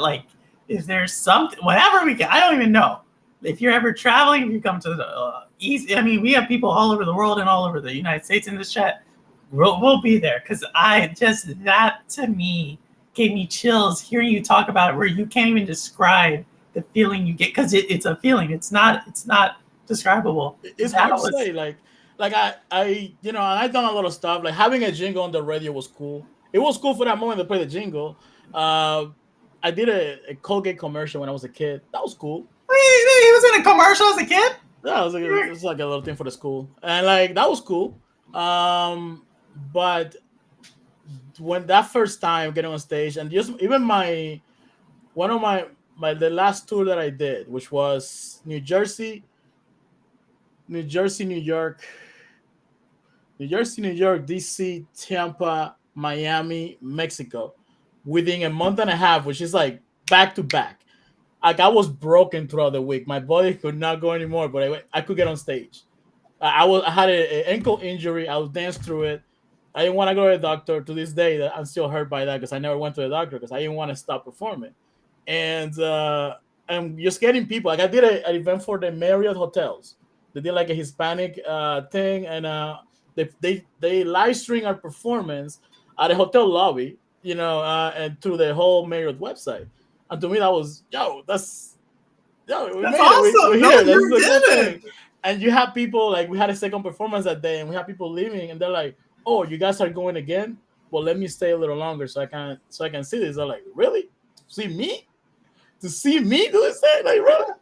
like, if there's something, whatever we can, I don't even know. If you're ever traveling, if you come to the East, I mean, we have people all over the world and all over the United States in this chat. We'll be there because I just, that to me gave me chills hearing you talk about it, where you can't even describe the feeling you get because it's a feeling. It's not describable. It's That hard to was say. I I've done a lot of stuff. Like having a jingle on the radio was cool. It was cool for that moment to play the jingle. Uh, I did a Colgate commercial when I was a kid. That was cool. he was in a commercial as a kid. Yeah, it was like a little thing for the school, and like that was cool. But when that first time getting on stage, and just even my one of my the last tour that I did, which was New York, New Jersey, New York, DC, Tampa, Miami, Mexico, within a month and a half, which is like back to back. Like I was broken throughout the week. My body could not go anymore, but I could get on stage. I had an ankle injury. I was dance through it. I didn't want to go to the doctor. To this day, that I'm still hurt by that because I never went to the doctor because I didn't want to stop performing. And I'm just getting people. Like I did an event for the Marriott hotels. They did like a Hispanic thing, and they live stream our performance at a hotel lobby, and through the whole Marriott website. And to me, that was we That's made it. We're awesome. No, here. This is you a did good thing. it. And you have people like we had a second performance that day, and we have people leaving, and they're like, "Oh, you guys are going again? Well, let me stay a little longer so I can see this." They're like, "Really? See me? To see me do this thing? Like really?"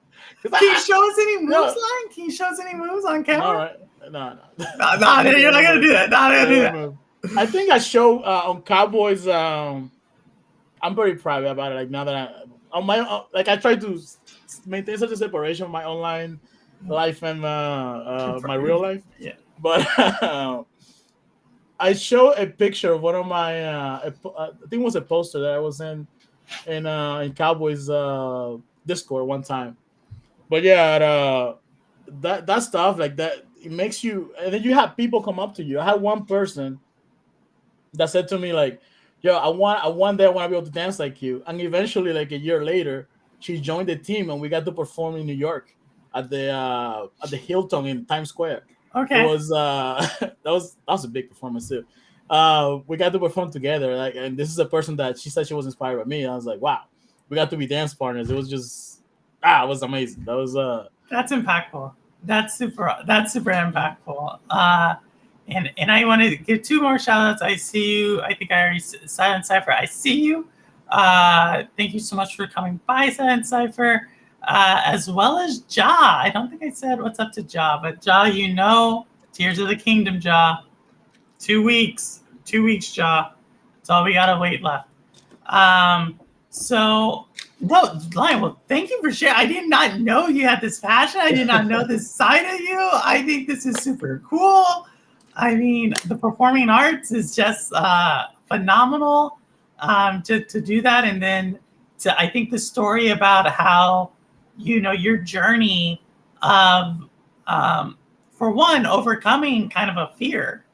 Because Can you show us any moves, no, Line? Can you show us any moves on no, camera? right, no, no. No, no, you're not gonna do that. Not gonna Yeah, do yeah, that. man. I think I show on Cowboys. I'm very proud about it. Like now that on my like I try to maintain such a separation of my online life and my real life. Yeah. But I show a picture of one of my I think it was a poster that I was in Cowboys Discord one time. But yeah, that stuff like that it makes you, and then you have people come up to you. I had one person that said to me like, "Yo, I one day I want to be able to dance like you." And eventually, like a year later, she joined the team, and we got to perform in New York at the Hilton in Times Square. It Okay. was that was a big performance too. we got to perform together. Like, and this is a person that she said she was inspired by me. I was like, wow, we got to be dance partners. It was just it was amazing. That was That's impactful. That's super impactful. And I want to give two more shout outs. I see you. I think I already Silent Cipher. I see you. Thank you so much for coming by, Silent Cipher. As well as Ja. I don't think I said what's up to Ja, but Ja, Tears of the Kingdom, Ja. 2 weeks. 2 weeks, Ja. That's all we gotta wait left. So no, Lion, well, thank you for sharing. I did not know you had this passion. I did not know this side of you. I think this is super cool. I mean, the performing arts is just phenomenal to do that. And then I think the story about how, your journey of, for one, overcoming kind of a fear,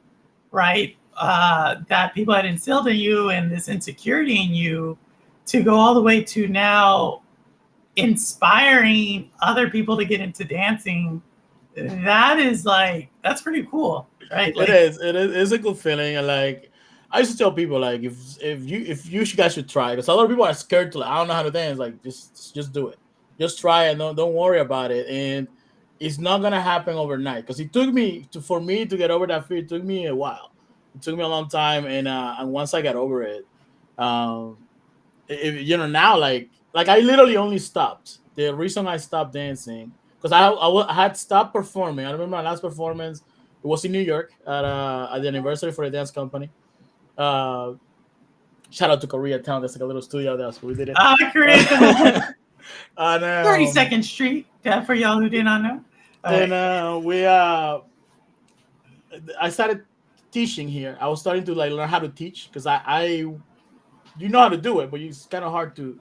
right? That people had instilled in you and this insecurity in you, to go all the way to now inspiring other people to get into dancing. That's pretty cool, right? it is. It's a good feeling. And like, I used to tell people, like, if you guys should try, because a lot of people are scared to, like, I don't know how to dance. Like, just do it. Just try it. Don't worry about it. And it's not gonna happen overnight. Because it took me for me to get over that fear. It took me a while. It took me a long time. And once I got over it, now, like I literally only stopped. The reason I stopped dancing, because I had stopped performing. I remember my last performance. It was in New York at the anniversary for a dance company. Uh, Shout out to Koreatown. There's like a little studio there, so we did it. Koreatown. And 32nd Street. Yeah, for y'all who did not know. I started teaching here. I was starting to like learn how to teach, because you know how to do it, but it's kind of hard to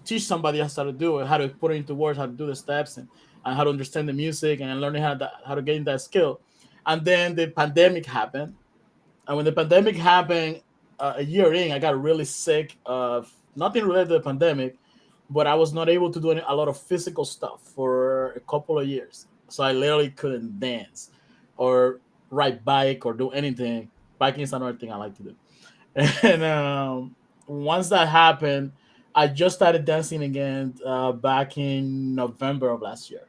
teach somebody else how to do it, how to put it into words, how to do the steps, and how to understand the music, and learning how to gain that skill. And then the pandemic happened. And when the pandemic happened, a year in, I got really sick of nothing related to the pandemic, but I was not able to do a lot of physical stuff for a couple of years. So I literally couldn't dance or ride bike or do anything. Biking is another thing I like to do. And once that happened, I just started dancing again back in November of last year.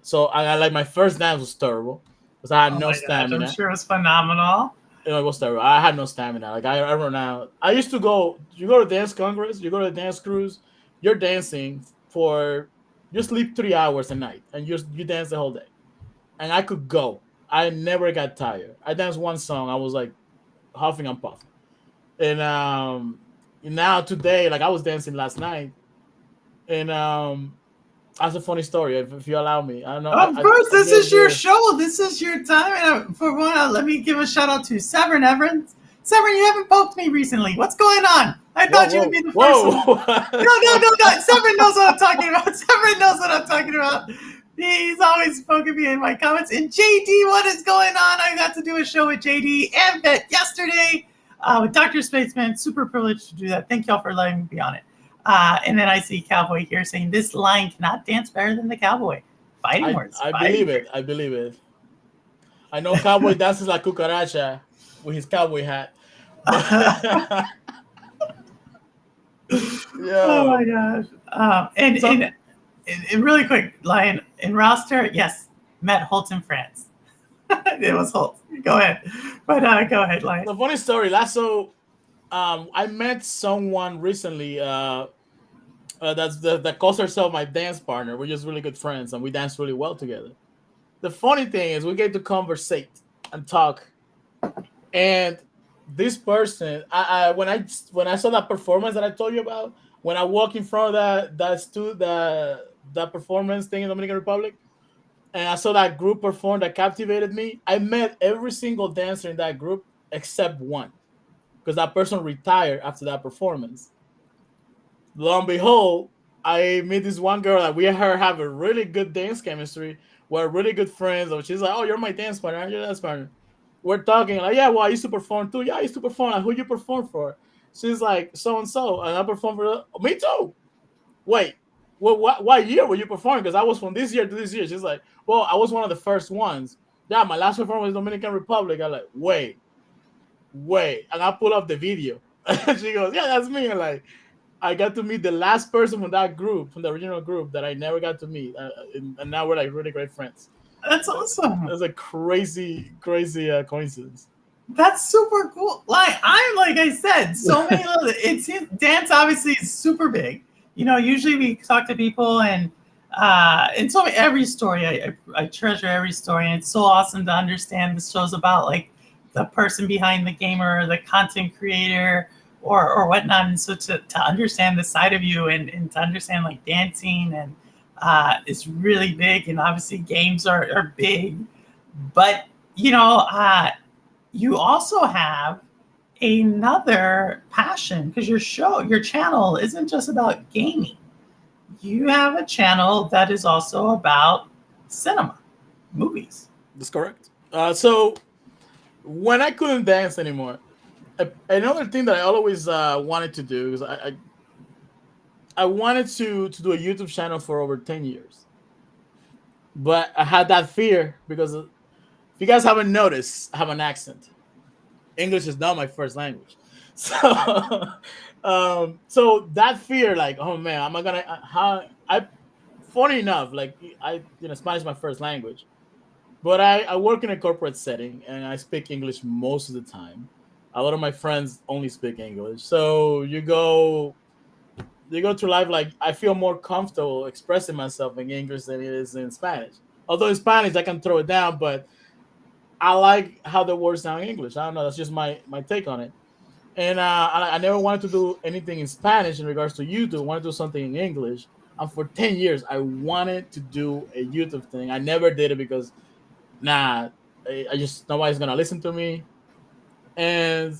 So I like, my first dance was terrible because I had no stamina. I'm sure it was phenomenal. It was terrible. I had no stamina. Like, I remember now. I used to go. You go to dance congress. You go to dance cruise. You're dancing for. You sleep 3 hours a night, and you dance the whole day. And I could go. I never got tired. I danced one song. I was like huffing and puffing. And now today, like, I was dancing last night, and that's a funny story, if you allow me. I don't know. Of course, this is your show. This is your time. And for one, let me give a shout out to Severin Evans. Severin, you haven't poked me recently. What's going on? I thought you would be the first one. No. Severin knows what I'm talking about. Severin knows what I'm talking about. He's always poking me in my comments. And JD, what is going on? I got to do a show with JD and Bet yesterday with Dr. Spaceman. Super privileged to do that. Thank y'all for letting me be on it. And then I see Cowboy here saying this line cannot dance better than the Cowboy. Fighting words. I believe it. I know Cowboy dances like cucaracha with his cowboy hat. Yeah. Oh my gosh. And really quick, Lion, in roster, yes, met Holt in France. It was Holt. Go ahead. But go ahead, Lion. The funny story. I met someone recently that calls herself my dance partner. We're just really good friends, and we dance really well together. The funny thing is, we get to conversate and talk. And this person, when I saw that performance that I told you about, when I walked in front of that performance thing in the Dominican Republic, and I saw that group perform that captivated me, I met every single dancer in that group except one, because that person retired after that performance. Lo and behold, I meet this one girl that we and her have a really good dance chemistry. We're really good friends. So she's like, "Oh, you're my dance partner. I'm your dance partner." We're talking like, "Yeah, well, I used to perform too." "Yeah, I used to perform." Like, "Who you perform for?" She's like, "So and so," and I perform for me too. Wait, what year were you performing? Because I was from this year to this year. She's like, "Well, I was one of the first ones." "Yeah, my last performance was Dominican Republic." I'm like, "Wait." wait, and I pull up the video. And she goes, yeah, that's me. And like, I got to meet the last person from that group, from the original group that I never got to meet, and now we're like really great friends. That's awesome. That's a crazy, crazy coincidence. That's super cool. Like I said, so many little. It seems dance obviously is super big. Usually we talk to people and so every story I treasure every story, and it's so awesome to understand the shows about like the person behind the gamer, or the content creator, or whatnot. And so to understand the side of you, and to understand like dancing, and it's really big. And obviously games are big, but you also have another passion, because your channel isn't just about gaming. You have a channel that is also about cinema, movies. That's correct. So when I couldn't dance anymore, another thing that I always wanted to do is I wanted to do a YouTube channel for over 10 years, but I had that fear because if you guys haven't noticed, I have an accent. English is not my first language, so so that fear, like, oh man, am I gonna how I funny enough, like Spanish is my first language, but I work in a corporate setting and I speak English most of the time. A lot of my friends only speak English, so you go through life like I feel more comfortable expressing myself in English than it is in Spanish. Although in Spanish I can throw it down, but I like how the words sound in English. I don't know. That's just my take on it. And I never wanted to do anything in Spanish in regards to YouTube. I wanted to do something in English. And for 10 years, I wanted to do a YouTube thing. I never did it because nah, I just nobody's gonna listen to me. And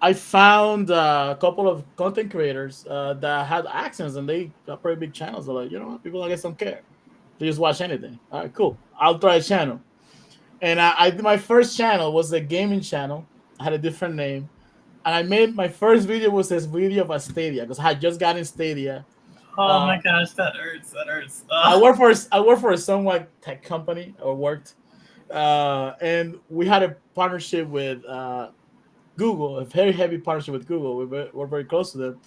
I found a couple of content creators that had accents and they got pretty big channels. They're like, you know what, people I guess don't care. They just watch anything. All right, cool. I'll try a channel. And my first channel was a gaming channel. I had a different name, and I made my first video was this video of a Stadia because I had just gotten Stadia. Oh Uh, my gosh, that hurts. That hurts. I worked for a somewhat tech company or worked, and we had a partnership with Google, a very heavy partnership with Google. We're very close to them.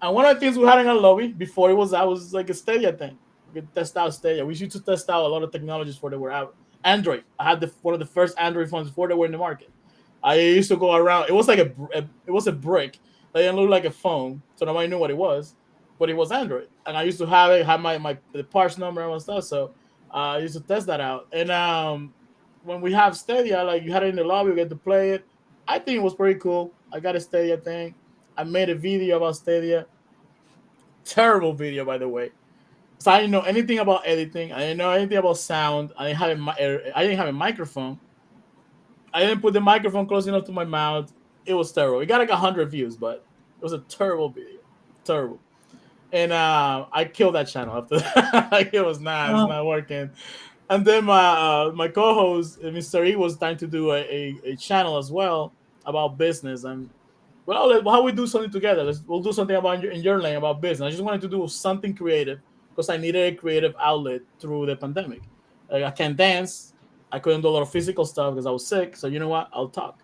And one of the things we had in our lobby before it was I was like a Stadia thing. We could test out Stadia. We used to test out a lot of technologies before they were out. Android. I had one of the first Android phones before they were in the market. I used to go around. It was like it was a brick. It didn't look like a phone, so nobody knew what it was, but it was Android. And I used to have it, have my the parts number and stuff. So I used to test that out. And when we have Stadia, like you had it in the lobby, we get to play it. I think it was pretty cool. I got a Stadia thing. I made a video about Stadia. Terrible video, by the way. So I didn't know anything about editing. I didn't know anything about sound. I didn't have a microphone. I didn't put the microphone close enough to my mouth. It was terrible. It got like 100 views, but it was a terrible video. Terrible. And I killed that channel after that. Like it's Oh, not working. And then my co-host Mr. E was trying to do a channel as well about business. And well, how we do something together? We'll do something about in your lane about business. I just wanted to do something creative because I needed a creative outlet through the pandemic. Like, I can't dance. I couldn't do a lot of physical stuff because I was sick. So you know what? I'll talk.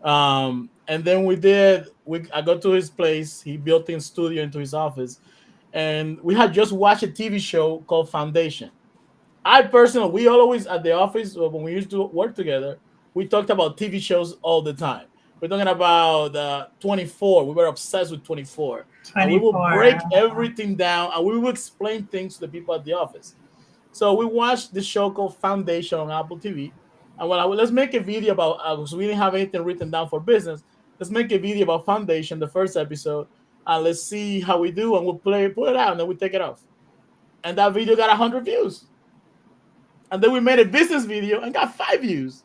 And then we did. I got to his place. He built in studio into his office, and we had just watched a TV show called Foundation. I personally, we always at the office when we used to work together, we talked about TV shows all the time. We're talking about 24. We were obsessed with 24, and we will 24. break everything down and we will explain things to the people at the office. So we watched the show called Foundation on Apple TV, and let's make a video about. So we didn't have anything written down for business. Let's make a video about Foundation, the first episode, and let's see how we do, and we'll put it out, and then we take it off. And that video got 100 views. And then we made a business video and got 5 views.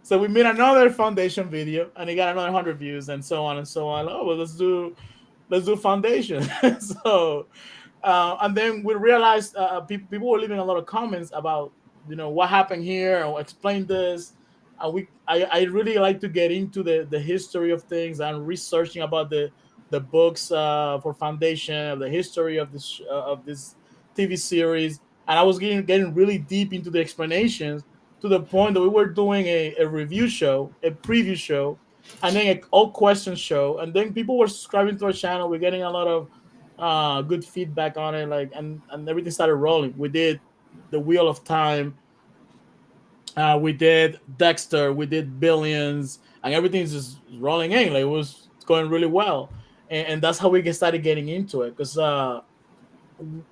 So we made another foundation video and it got another 100 views and so on and so on. Oh well, let's do foundation. So and then we realized people were leaving a lot of comments about what happened here or explain this. And I really like to get into the history of things and researching about the books for foundation of the history of this TV series. And I was getting really deep into the explanations to the point that we were doing a review show, a preview show, and then a all question show, and then people were subscribing to our channel. We're getting a lot of good feedback on it, like, and everything started rolling. We did the Wheel of Time, we did Dexter, we did Billions, and everything's just rolling in. Like, it was going really well, and that's how we started getting into it because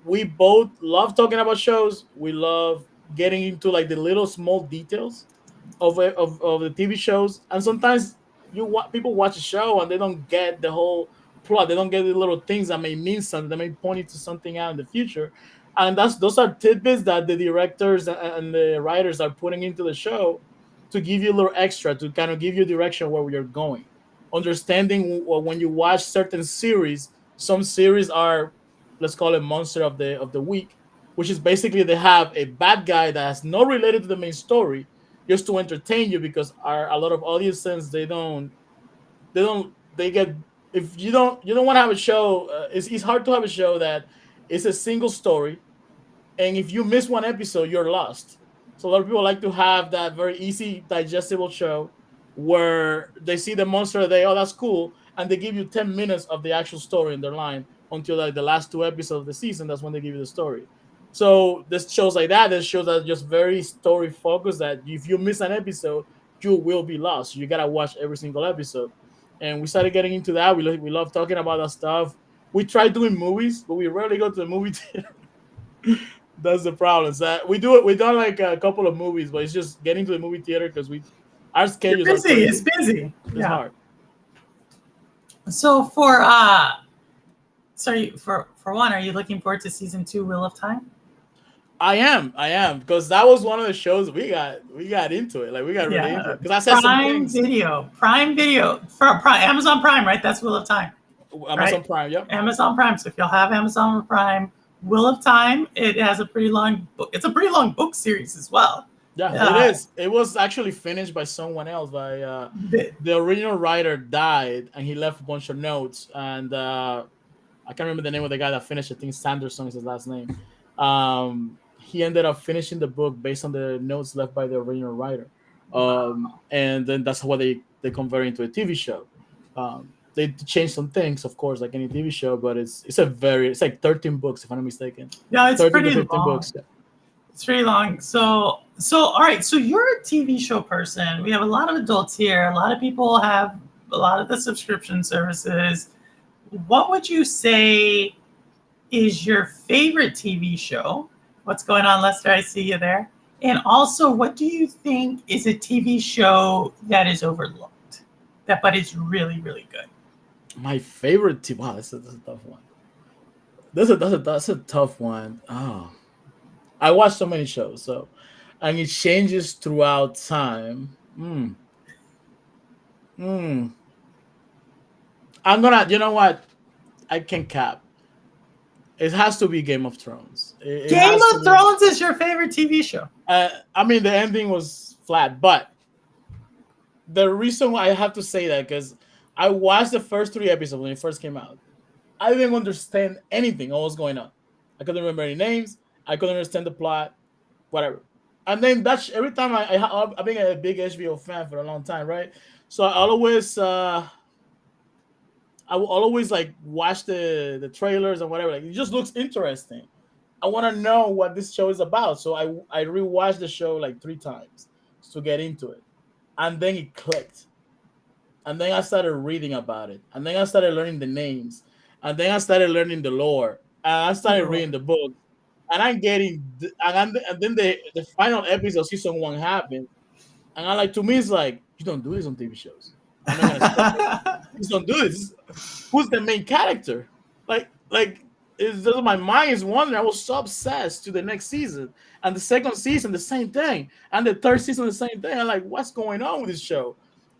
we both love talking about shows. We love getting into like the little small details of the TV shows, and sometimes people watch a show and they don't get the whole plot. They don't get the little things that may mean something, that may point you to something out in the future, and those are tidbits that the directors and the writers are putting into the show to give you a little extra, to kind of give you direction where we are going. Understanding when you watch certain series, some series are, let's call it, monster of the week, which is basically they have a bad guy that has no related to the main story just to entertain you, because a lot of audiences, they get, if you don't want to have a show, it's hard to have a show that is a single story, and if you miss one episode, you're lost. So a lot of people like to have that very easy, digestible show where they see the monster, they, oh, that's cool, and they give you 10 minutes of the actual story in their line until like the last two episodes of the season. That's when they give you the story. So there's shows like that. There's shows that are just very story focused, that if you miss an episode, you will be lost. You gotta watch every single episode. And we started getting into that. We love talking about that stuff. We try doing movies, but we rarely go to the movie theater. That's the problem. Is that we do it. We've done like a couple of movies, but it's just getting to the movie theater because our You're schedules are busy. crazy. It's busy. It's Yeah. hard. So sorry, for one, are you looking forward to season 2, Wheel of Time? I am, because that was one of the shows we got into it. Like, we got really into it because I said some things. Prime Video, for Amazon Prime, right? That's Wheel of Time. Amazon Right? Prime, yep. Amazon Prime. So if you'll have Amazon Prime, Wheel of Time, it has a pretty long book. It's a pretty long book series as well. Yeah, it is. It was actually finished by someone else. By the original writer died, and he left a bunch of notes. And I can't remember the name of the guy that finished it. I think Sanderson is his last name. He ended up finishing the book based on the notes left by the original writer. And then that's what they converted into a TV show. They changed some things, of course, like any TV show, but it's like 13 books, if I'm not mistaken. Yeah, it's 13 pretty to 15 long. books. Yeah. It's pretty long. So all right. So you're a TV show person. We have a lot of adults here. A lot of people have a lot of the subscription services. What would you say is your favorite TV show? What's going on, Lester? I see you there. And also, what do you think is a TV show that is overlooked, but it's really, really good? My favorite TV. Wow, that's a tough one. That's a tough one. Oh, I watch so many shows, and it changes throughout time. I'm gonna. You know what? I can cap. It has to be Game of Thrones. Game of Thrones is your favorite TV show. I mean, the ending was flat, but the reason why I have to say that, because I watched the first 3 episodes when it first came out. I didn't understand anything what was going on. I couldn't remember any names. I couldn't understand the plot, whatever. And then that's every time I've been a big HBO fan for a long time, right? So I will always like watch the trailers and whatever. Like, it just looks interesting. I want to know what this show is about. So I rewatched the show like 3 times to get into it. And then it clicked. And then I started reading about it. And then I started learning the names. And then I started learning the lore. And I started reading the book. And I'm getting, and then the final episode of season 1 happened. And I like, to me, it's like, you don't do this on TV shows. I'm not gonna stop it. You don't do this. Who's the main character? Like it's just, my mind is wondering. I was so obsessed to the next season, and the second season the same thing, and the third season the same thing. I'm like, what's going on with this show?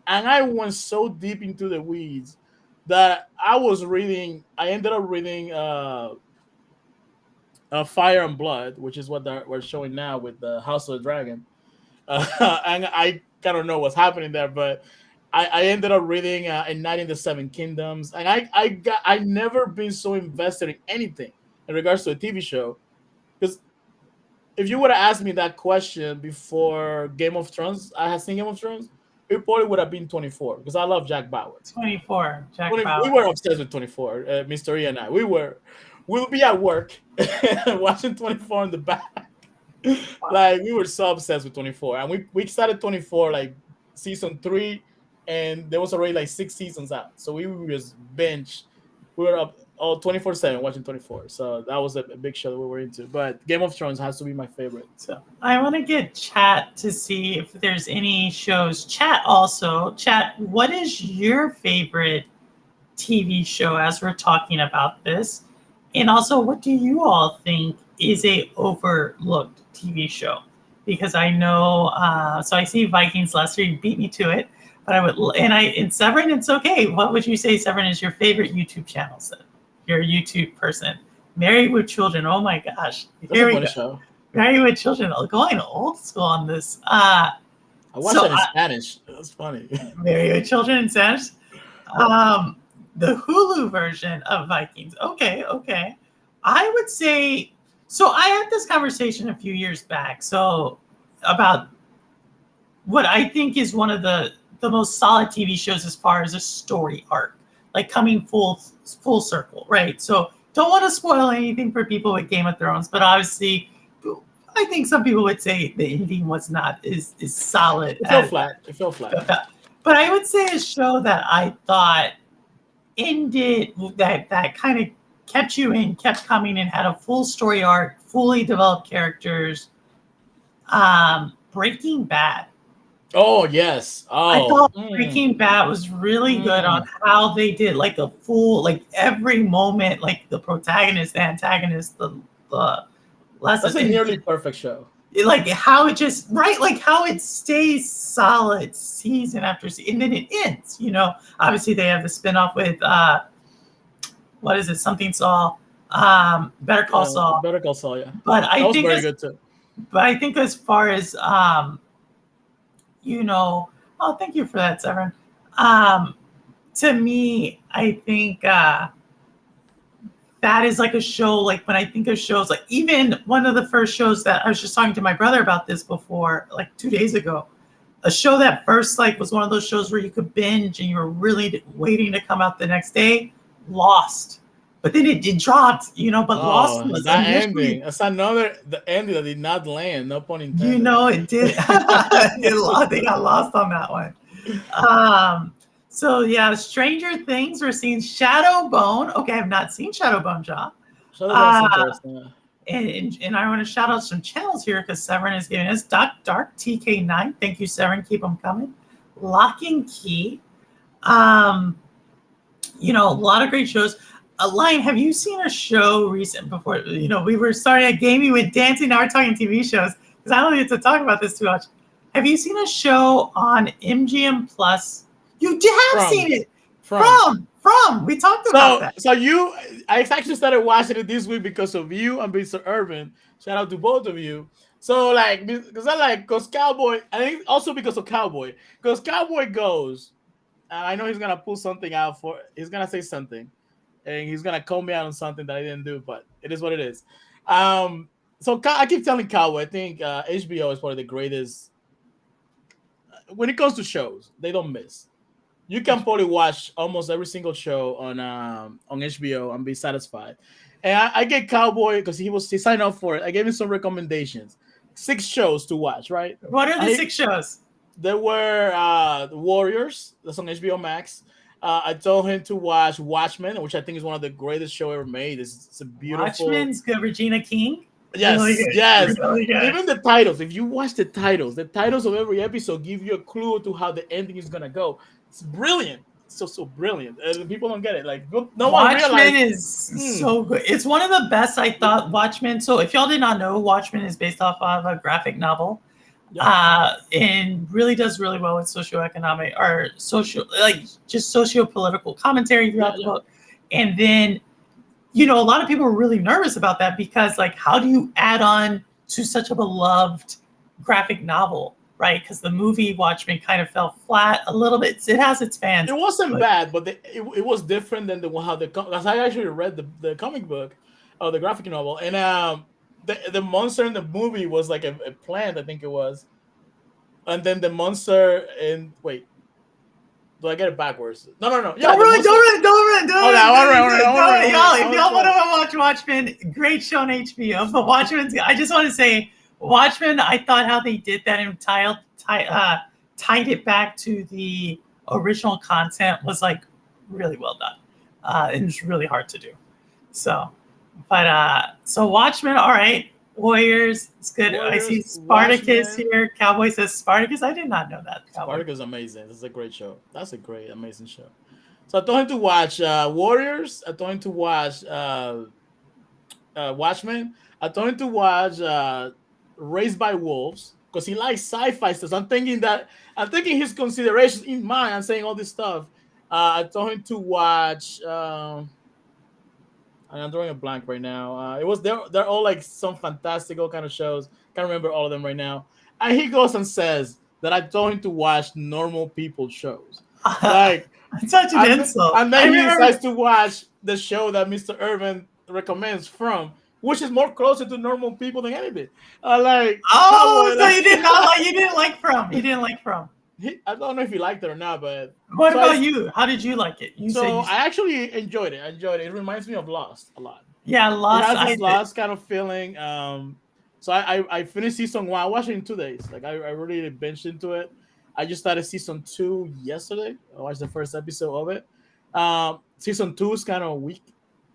And I went so deep into the weeds that I ended up reading Fire and Blood, which is what we're showing now with the House of the Dragon. And I kind of know what's happening there, but I ended up reading A Night in the Seven Kingdoms, and I never been so invested in anything in regards to a TV show, because if you would have asked me that question before Game of Thrones, I had seen Game of Thrones, it probably would have been 24 because I love Jack Bauer. 24, Jack We Bauer. were obsessed with 24, Mr. E and I. We'll be at work watching 24 in the back. Like we were so obsessed with 24, and we started 24 like season 3, and there was already like 6 seasons out, so we just binge. We were up all 24/7 watching 24, so that was a big show that we were into. But Game of Thrones has to be my favorite. So I want to get chat to see if there's any shows. Chat also. Chat, what is your favorite TV show as we're talking about this? And also, what do you all think is a overlooked TV show? Because I know, so I see Vikings Lester, you beat me to it, but and Severin, it's okay. What would you say, Severin, is your favorite YouTube channel? So you're a YouTube person. Married with Children. Oh my gosh. That's a funny show. Married with Children. Going old school on this. I watched that in Spanish. That's funny. Married with Children in Spanish. The Hulu version of Vikings. Okay. I would say, so I had this conversation a few years back. So about what I think is one of the most solid TV shows as far as a story arc, like coming full circle, right? So don't want to spoil anything for people with Game of Thrones, but obviously, I think some people would say the ending was not is solid. It fell flat. But I would say a show that I thought ended that kind of kept you in, kept coming, and had a full story arc, fully developed characters. Breaking Bad. Oh yes. Oh, I thought Breaking Bad was really good on how they did like a full, like every moment, like the protagonist, the antagonist, the lesson. That's a nearly perfect show. Like how it just like how it stays solid season after season, and then it ends. Obviously they have the spinoff with what is it? Something Saul. Better Call Saul. Better Call Saul, yeah. But I that was think very good too. But I think as far as oh, thank you for that, Severin. To me, I think that is like a show, like when I think of shows, like even one of the first shows that I was just talking to my brother about this before, like 2 days ago, a show that first like was one of those shows where you could binge and you were really waiting to come out the next day, Lost. But then it dropped, but Lost was that ending. That's the ending that did not land. No pun intended. It did. They got lost on that one. So yeah, Stranger Things. We're seeing Shadowbone. Okay, I've not seen Shadowbone, Ja. And I want to shout out some channels here because Severin is giving us Dark TK9. Thank you, Severin. Keep them coming. Lock and Key. A lot of great shows. Lion, have you seen a show recent before? We were starting a gaming with dancing. Now we're talking TV shows because I don't get to talk about this too much. Have you seen a show on MGM Plus? You have seen it. From. We talked about that. So I actually started watching it this week because of you and Mr. Urban. Shout out to both of you. So because Cowboy, I think also because of Cowboy, because Cowboy goes, and I know he's gonna pull something out he's gonna say something. And he's gonna call me out on something that I didn't do, but it is what it is. So I keep telling Cowboy, I think HBO is probably the greatest when it comes to shows. They don't miss. You can probably watch almost every single show on HBO and be satisfied. And I get Cowboy because he signed up for it. I gave him some recommendations. 6 shows to watch, right? What are the 6 shows? There were The Warriors. That's on HBO Max. I told him to watch Watchmen, which I think is one of the greatest show ever made. It's a beautiful. Watchmen's good. Regina King. Yes, really yes. Really even the titles. If you watch the titles of every episode give you a clue to how the ending is gonna go. It's brilliant. It's so brilliant. People don't get it. Like no one realizes. Watchmen is so good. It's one of the best. I thought Watchmen. So if y'all did not know, Watchmen is based off of a graphic novel. And really does really well with socioeconomic or just socio-political commentary throughout the book. And then, a lot of people were really nervous about that because how do you add on to such a beloved graphic novel, right? Because the movie Watchmen kind of fell flat a little bit. It has its fans. It wasn't bad, but it was different than because I actually read the comic book or the graphic novel. And the monster in the movie was like a plant, I think it was, and then the monster in wait, do I get it backwards? No, no, no. Yeah, Don't the ruin, monster. don't ruin, don't ruin, don't Okay, ruin. I want to, I want to, I want to, I want Y'all, to, I if want y'all to. want to watch Watchmen, great show on HBO. But Watchmen, I just want to say, Watchmen. I thought how they did that and tied it back to the original content was like really well done. And it's really hard to do. So, but so Watchmen, all right. Warriors, it's good. I see Warriors, Spartacus Watchmen. here. Cowboy says Spartacus. I did not know that. Cowboy. Spartacus is amazing. This is a great show. That's a great, amazing show. So I told him to watch Warriors. I told him to watch Watchmen. I told him to watch Raised by Wolves because he likes sci-fi stuff. So I'm thinking his considerations in mind. I'm saying all this stuff. I told him to watch. And I'm drawing a blank right now. It was they're all like some fantastical kind of shows. Can't remember all of them right now. And he goes and says that I told him to watch normal people shows. Like Such an insult. and then he decides to watch the show that Mr. Irvin recommends from, which is more closer to normal people than anything. Like, oh, so you did not like, you didn't like From. You didn't like From. I don't know if he liked it or not, but what about you? How did you like it? I actually enjoyed it. I enjoyed it. It reminds me of Lost a lot. Yeah, Lost. It has this Lost kind of feeling. So I finished season 1. I watched it in 2 days. Like I really binged into it. I just started season 2 yesterday. I watched the first episode of it. Season 2 is kind of weak.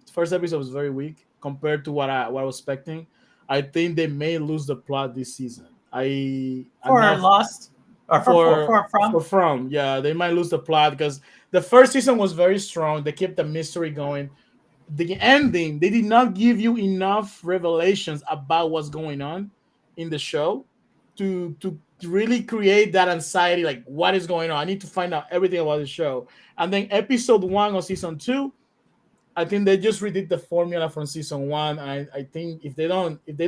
The first episode was very weak compared to what I was expecting. I think they may lose the plot this season. Lost. Or From, yeah, they might lose the plot because the first season was very strong. They kept the mystery going. The ending, they did not give you enough revelations about what's going on in the show to really create that anxiety, like what is going on. I need to find out everything about the show. And then episode 1 of season 2, I think they just redid the formula from season 1. I think if they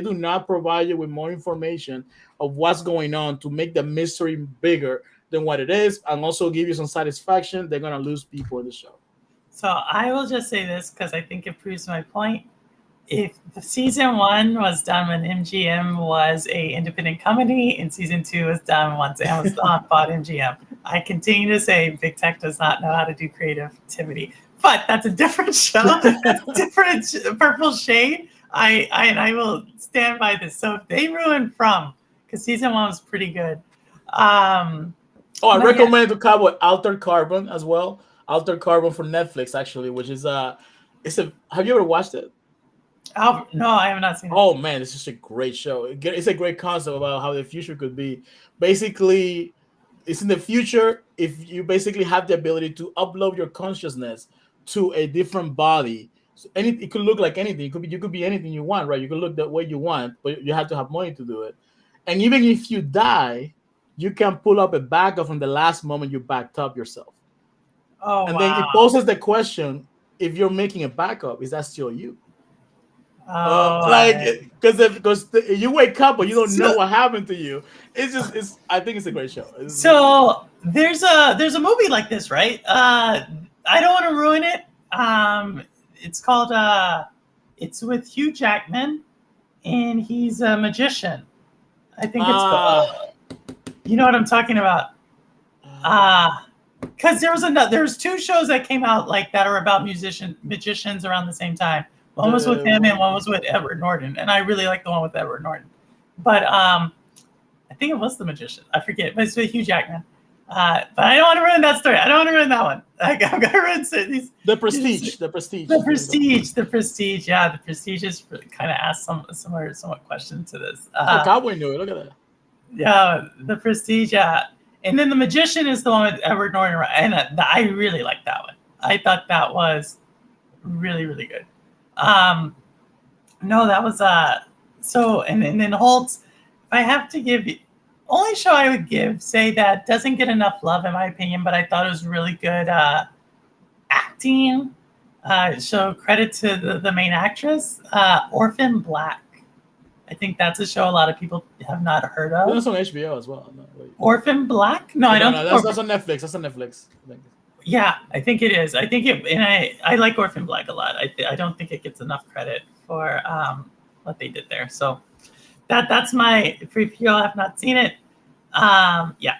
do not provide you with more information of what's going on to make the mystery bigger than what it is, and also give you some satisfaction, they're gonna lose people in the show. So I will just say this because I think it proves my point. If the season 1 was done when MGM was a independent company, and season 2 was done once Amazon bought MGM, I continue to say Big Tech does not know how to do creativity. But that's a different show. That's a different purple shade. I will stand by this. So if they ruined From, because season 1 was pretty good. I recommend to cover Altered Carbon as well. Altered Carbon for Netflix, actually, which is have you ever watched it? No, I have not seen it. Oh man, it's just a great show. It's a great concept about how the future could be. Basically, it's in the future if you basically have the ability to upload your consciousness to a different body. So it could look like anything. You could be anything you want, right? You could look the way you want, but you have to have money to do it. And even if you die, you can pull up a backup from the last moment you backed up yourself. Oh, and then it poses the question: if you're making a backup, is that still you? Because you wake up but you don't know what happened to you. I think it's a great show. So there's a movie like this, right? I don't want to ruin it. It's called it's with Hugh Jackman, and he's a magician. I think it's called, you know what I'm talking about. Because there's 2 shows that came out like that are about magicians around the same time. One was with him and one was with Edward Norton, and I really like the one with Edward Norton. But I think it was The Magician. I forget, but it's with Hugh Jackman. But I don't want to ruin that story. I don't want to ruin that one. I'm gonna ruin these. The Prestige. The Prestige. Yeah, The Prestige is kind of asked somewhat questions to this. Cowboy knew it. Look at that. Yeah, The Prestige. Yeah, and then The Magician is the one with Edward Norton, and I really like that one. I thought that was really, really good. No, that was so, and then Holtz. If I have to give you, only show I would say that doesn't get enough love in my opinion, but I thought it was really good acting. So credit to the main actress, Orphan Black. I think that's a show a lot of people have not heard of. That's on HBO as well. No, Orphan Black? No, I don't. No, that's on Netflix. That's on Netflix. I think. Yeah, I think it is. I think it, and I like Orphan Black a lot. I don't think it gets enough credit for what they did there. So that's my, if you all have not seen it, yeah,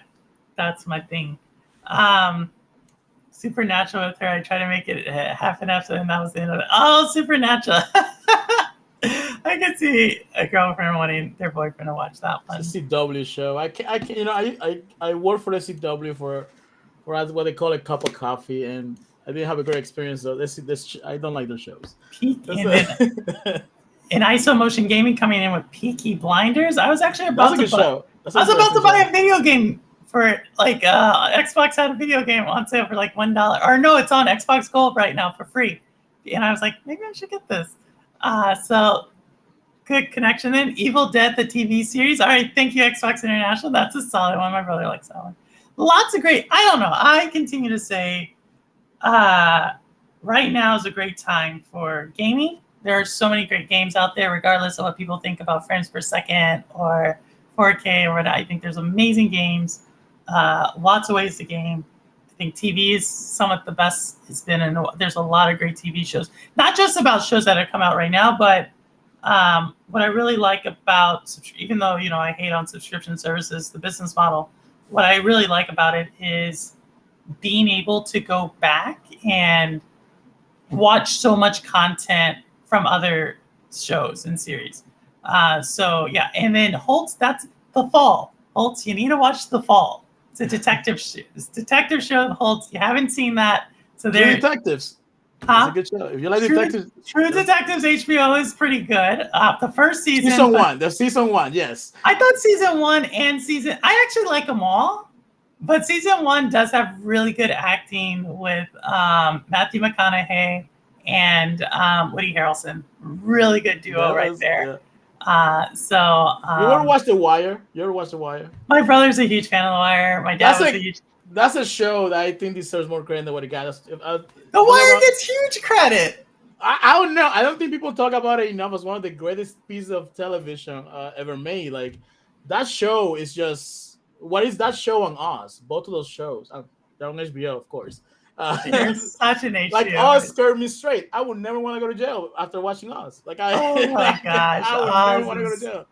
that's my thing. Supernatural with her, I try to make it half an episode, and that was the end of it. Oh, Supernatural. I could see a girlfriend wanting their boyfriend to watch that one. It's a CW show. I can't, you know, I work for the CW for what they call a cup of coffee, and I didn't have a great experience though. I don't like their shows. And then in ISO Motion Gaming coming in with Peaky Blinders. I was actually about to buy a video game for like Xbox had a video game on sale for like $1. Or no, it's on Xbox Gold right now for free. And I was like, maybe I should get this. So good connection. Then Evil Dead, the TV series. All right, thank you, Xbox International. That's a solid one. My brother likes that one. Lots of great. I don't know. I continue to say right now is a great time for gaming. There are so many great games out there, regardless of what people think about frames per second or 4K or whatever. I think there's amazing games, lots of ways to game. I think TV is somewhat the best it's been, and there's a lot of great TV shows. Not just about shows that have come out right now, but what I really like about, even though I hate on subscription services, the business model, what I really like about it is being able to go back and watch so much content from other shows and series. So yeah, and then Holtz, that's The Fall. Holtz, you need to watch The Fall. It's a detective show. It's a detective show. Holtz, you haven't seen that, so they're detectives. Huh? It's a good show. If you like detectives, True Detectives HBO is pretty good. The first season, season one, yes. I thought season 1 and I actually like them all, but season 1 does have really good acting with Matthew McConaughey and Woody Harrelson. Really good duo right there. Yeah. You ever watch The Wire? My brother's a huge fan of The Wire. My dad was a huge. That's a show that I think deserves more credit than what it got. The Wire gets huge credit. I don't know. I don't think people talk about it enough as one of the greatest pieces of television ever made. Like, that show is just, what is that show on Oz? Both of those shows. They're on HBO, of course. You're such an HBO. Like, Oz scared me straight. I would never want to go to jail after watching Oz. Like, oh my gosh, I would never want to go to jail.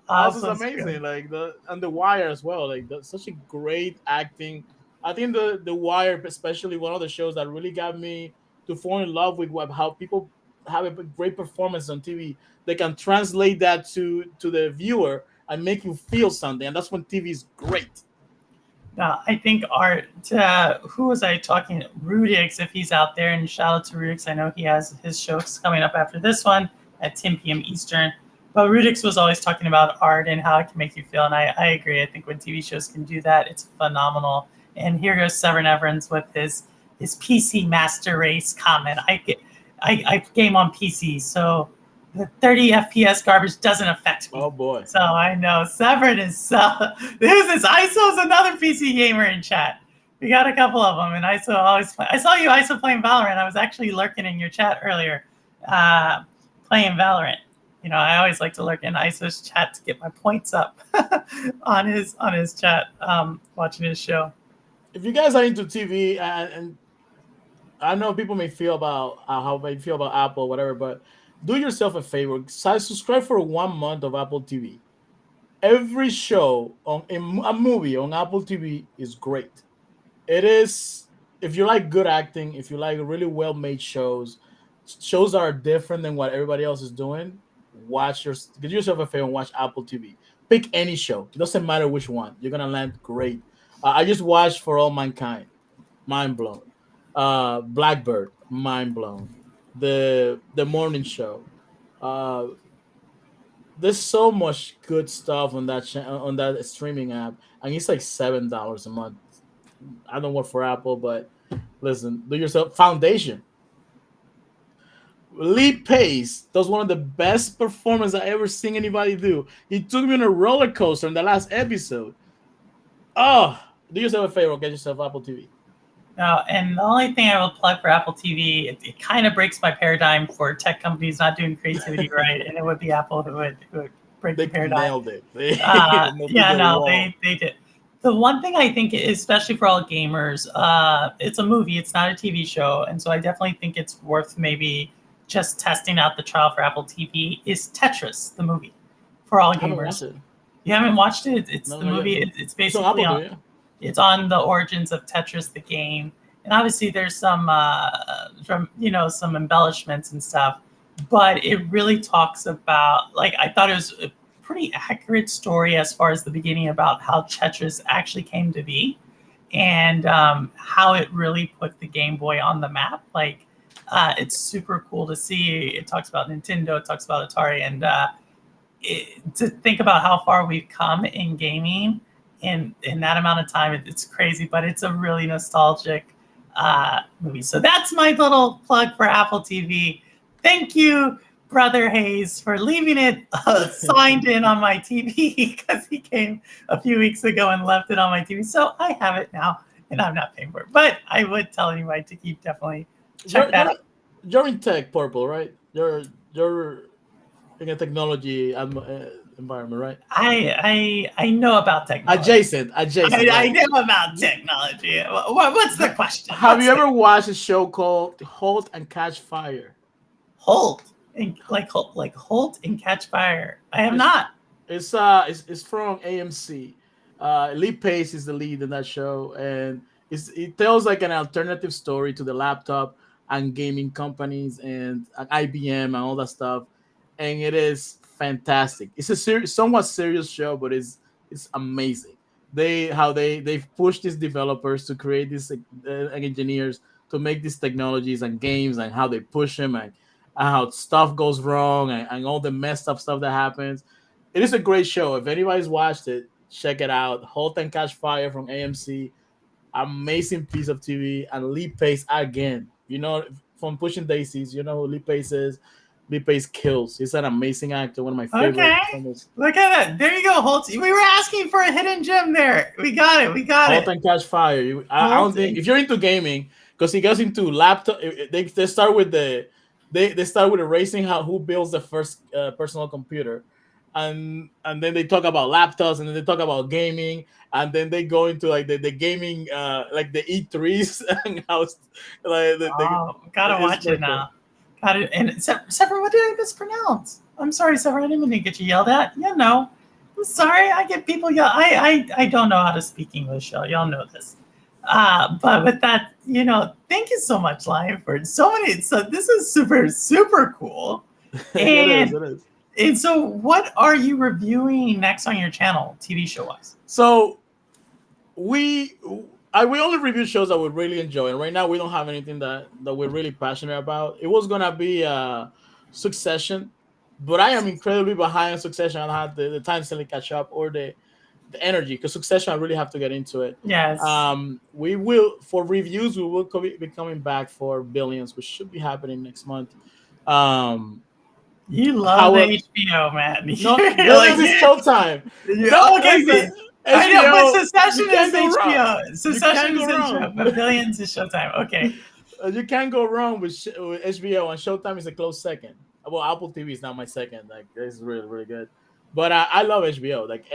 Oz is amazing. Good. Like, and The Wire as well. Like, such a great acting. I think the Wire, especially, one of the shows that really got me to fall in love with how people have a great performance on TV. They can translate that to the viewer and make you feel something, and that's when TV is great. I think who was I talking? Rudix, if he's out there, and shout out to Rudix. I know he has his shows coming up after this one at 10 p.m. Eastern. But Rudix was always talking about art and how it can make you feel, and I agree. I think when TV shows can do that, it's phenomenal. And here goes Severin Evans with his PC Master Race comment. I game on PC, so the 30 FPS garbage doesn't affect me. Oh boy! So I know Severin is. This ISO's another PC gamer in chat. We got a couple of them, and ISO always play. I saw you ISO playing Valorant. I was actually lurking in your chat earlier, playing Valorant. I always like to lurk in ISO's chat to get my points up on his chat, watching his show. If you guys are into TV, and I know people may feel about how they feel about Apple, whatever, but do yourself a favor. Subscribe for 1 month of Apple TV. Every show a movie on Apple TV is great. It is, if you like good acting, if you like really well-made shows that are different than what everybody else is doing, give yourself a favor and watch Apple TV. Pick any show. It doesn't matter which one. You're going to land great. I just watched For All Mankind. Mind blown. Blackbird. Mind blown. The Morning Show. There's so much good stuff on that streaming app, and it's like $7 a month. I don't work for Apple, but listen, do yourself. Foundation. Lee Pace does one of the best performances I ever seen anybody do. He took me on a roller coaster in the last episode. Oh, do yourself a favor, get yourself Apple TV. No, and the only thing I will plug for Apple TV, it kind of breaks my paradigm for tech companies not doing creativity right, and it would be Apple who would break the paradigm. They nailed it. They did. The one thing I think, especially for all gamers, it's a movie, it's not a TV show, and so I definitely think it's worth maybe just testing out the trial for Apple TV is Tetris, the movie, for all I haven't watched gamers. it. You haven't watched it? It's No, the not yet. movie. It's It's on basically Apple, on. yeah. It's on the origins of Tetris, the game, and obviously there's some, some embellishments and stuff. But it really talks about, like, I thought it was a pretty accurate story as far as the beginning about how Tetris actually came to be, and how it really put the Game Boy on the map. Like, it's super cool to see. It talks about Nintendo, it talks about Atari, and to think about how far we've come in gaming in that amount of time, it's crazy. But it's a really nostalgic movie. So that's my little plug for Apple TV. Thank you, Brother Haze, for leaving it signed in on my TV because he came a few weeks ago and left it on my TV. So I have it now, and I'm not paying for it. But I would tell anybody to keep definitely check that out. You're in tech, Purple, right? You're in a technology environment, right? I know about technology. Adjacent, I right? know about technology. What's the question? Have you ever watched a show called *Halt and Catch Fire*? Hold and like Holt and Catch Fire? I have It's not. it's from AMC. Lee Pace is the lead in that show, and it tells like an alternative story to the laptop and gaming companies and IBM and all that stuff, and it is fantastic. It's a somewhat serious show, but it's amazing. They've pushed these developers to create these engineers to make these technologies and games, and how they push them, and how stuff goes wrong, and all the messed up stuff that happens. It is a great show. If anybody's watched it, check it out. Halt and Catch Fire from AMC. Amazing piece of TV. And Lee Pace again. You know, from Pushing Daisies, you know who Lee Pace is. Lee Pace kills. He's an amazing actor. One of my favorite. Okay, look at that. There you go, Holt. We were asking for a hidden gem there. We got it. We got Halt it. and Catch Fire. I don't think if you're into gaming, because he gets into laptop. They start with they start with erasing who builds the first personal computer, and then they talk about laptops, and then they talk about gaming, and then they go into like the gaming like the E3s and how like Gotta watch it now. Got it. And Sever, what did I mispronounce? I'm sorry, Sever. I didn't mean to get you yelled at. You know, I'm sorry. I get people yell. I don't know how to speak English, y'all know this. But with that, thank you so much, Lion, for so many. So this is super, super cool. And, it is. And so what are you reviewing next on your channel, TV show wise? So we only review shows that we really enjoy, and right now we don't have anything that we're really passionate about. It was gonna be Succession, but I am incredibly behind on Succession. I don't have the time to really catch up, or the energy, because Succession I really have to get into it. Yes. We will, for reviews, we will be coming back for Billions, which should be happening next month. You love the HBO, man. No, Billions is Showtime. No, okay, I know, but Succession is HBO. Succession is HBO, but Billions is Showtime. Okay. You can't go wrong with HBO, and Showtime is a close second. Well, Apple TV is not my second. Like, it's really, really good. But I love HBO. Like,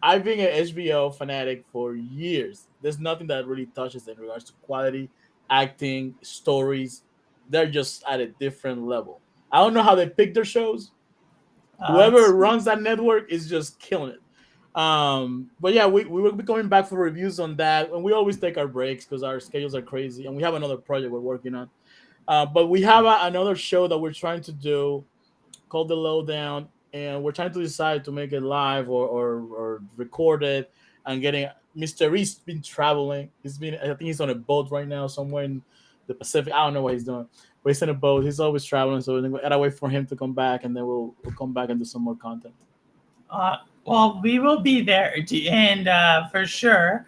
I've been an HBO fanatic for years. There's nothing that really touches in regards to quality, acting, stories. They're just at a different level. I don't know how they pick their shows. Whoever runs that network is just killing it. But yeah, we will be coming back for reviews on that, and we always take our breaks because our schedules are crazy, and we have another project we're working on. But we have another show that we're trying to do called The Lowdown, and we're trying to decide to make it live or record it. And getting Mr. East's been traveling. I think he's on a boat right now somewhere in the Pacific. I don't know what he's doing, but he's in a boat. He's always traveling, so we gotta wait for him to come back, and then we'll come back and do some more content. Well, we will be there, and for sure,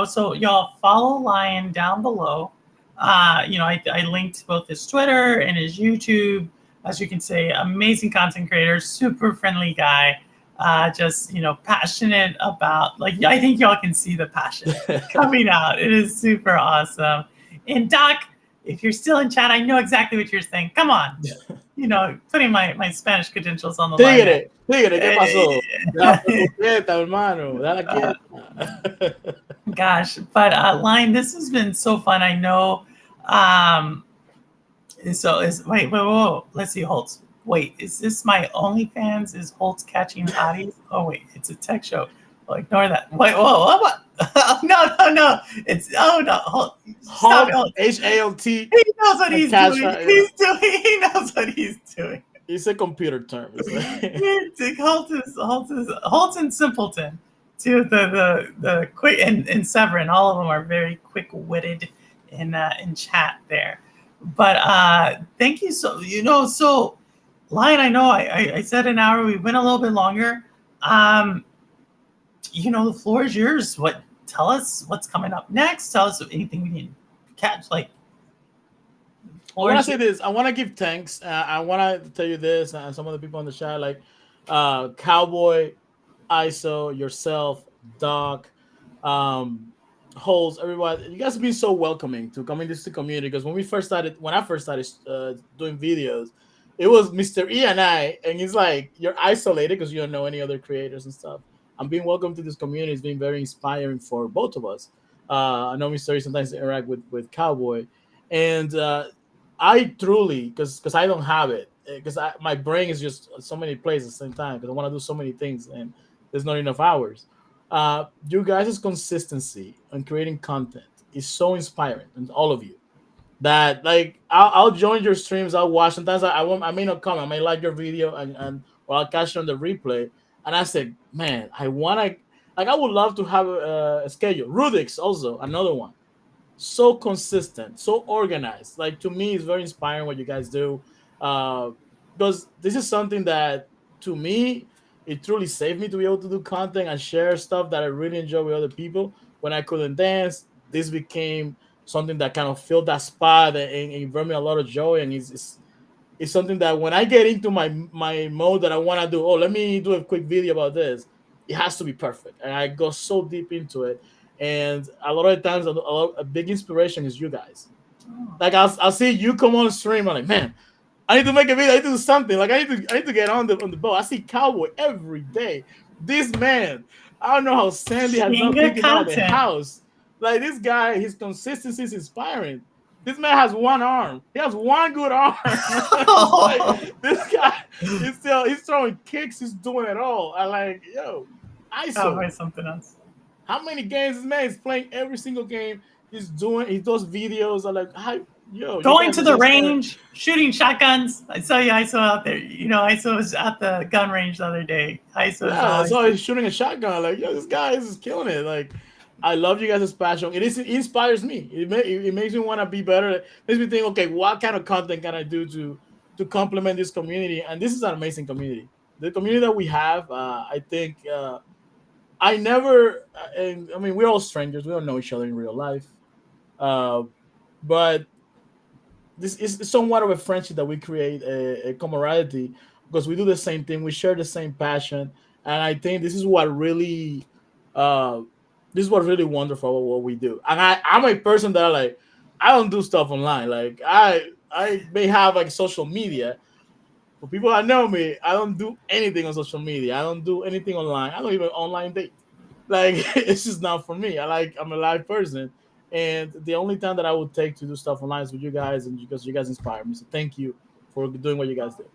so y'all follow Lion down below. I linked both his Twitter and his YouTube. As you can see, amazing content creator, super friendly guy, just passionate about, like, I think y'all can see the passion coming out. It is super awesome. And Doc, if you're still in chat, I know exactly what you're saying. Come on. Putting my Spanish credentials on the line. Tigre, ¿qué pasó? Hermano. Gosh, but Lion, this has been so fun. I know So is wait. Let's see, Holtz. Wait, is this my OnlyFans? Is Holtz catching hotties? Oh wait, it's a tech show. Oh, ignore that. Wait, whoa, what? No. It's no. Stop it. Halt, Holtz. HALT, He knows what and he's cash. doing. Yeah, He knows what he's doing. it's a computer term. It's like, Holtz and Simpleton, two of the quick and Severin, all of them are very quick witted in chat there. But thank you so Lion. I know I said an hour. We went a little bit longer. Um, the floor is yours. Tell us what's coming up next. Tell us anything we need to catch. Like, I want to say this. I want to give thanks. I want to tell you this, and some of the people on the chat, like Cowboy, ISO, yourself, Doc, Holes, everybody. You guys have been so welcoming to coming to the community. Because when I first started doing videos, it was Mr. E and I, and he's like, you're isolated because you don't know any other creators and stuff. I'm being welcomed to this community. It's been very inspiring for both of us. I know Mr. E sometimes interact with Cowboy, and I truly, because I don't have it, because my brain is just so many places at the same time, because I want to do so many things and there's not enough hours. You guys' consistency on creating content is so inspiring, and all of you. That like I'll join your streams, I'll watch. Sometimes I may not come, I may like your video and or I'll catch it on the replay. And I said, man, I wanna like I would love to have a schedule. Rudix also another one, so consistent, so organized. Like to me, it's very inspiring what you guys do. Uh, because this is something that to me, it truly saved me to be able to do content and share stuff that I really enjoy with other people. When I couldn't dance, this became something that kind of filled that spot and it brought me a lot of joy. And it's something that when I get into my mode that I want to do, oh, let me do a quick video about this. It has to be perfect, and I go so deep into it. And a lot of times, a big inspiration is you guys. Like I'll see you come on stream. I'm like, man, I need to make a video. I need to do something. Like I need to get on the boat. I see Cowboy every day. This man, I don't know how Sandy has not kicked him out of the house. Like this guy, his consistency is inspiring. This man has one arm. He has one good arm. Like, this guy, he's throwing kicks. He's doing it all. I like, yo, ISO. Something else. How many games this man is playing? Every single game he does videos. I like, going to the range, shooting shotguns. I saw you, ISO, out there. ISO was at the gun range the other day. ISO, I saw he's shooting a shotgun. Like, yo, this guy is killing it. Like, I love you guys' passion. It inspires me. It makes me want to be better. It makes me think, okay, what kind of content can I do to complement this community? And this is an amazing community. The community that we have, I think, I never, and I mean, we're all strangers. We don't know each other in real life. But this is somewhat of a friendship that we create, a camaraderie, because we do the same thing. We share the same passion. And I think this is what really wonderful about what we do. And I'm a person that I don't do stuff online. Like I may have like social media. For people that know me, I don't do anything on social media. I don't do anything online. I don't even online date. Like it's just not for me. I'm a live person. And the only time that I would take to do stuff online is with you guys, and because you guys inspire me. So thank you for doing what you guys do.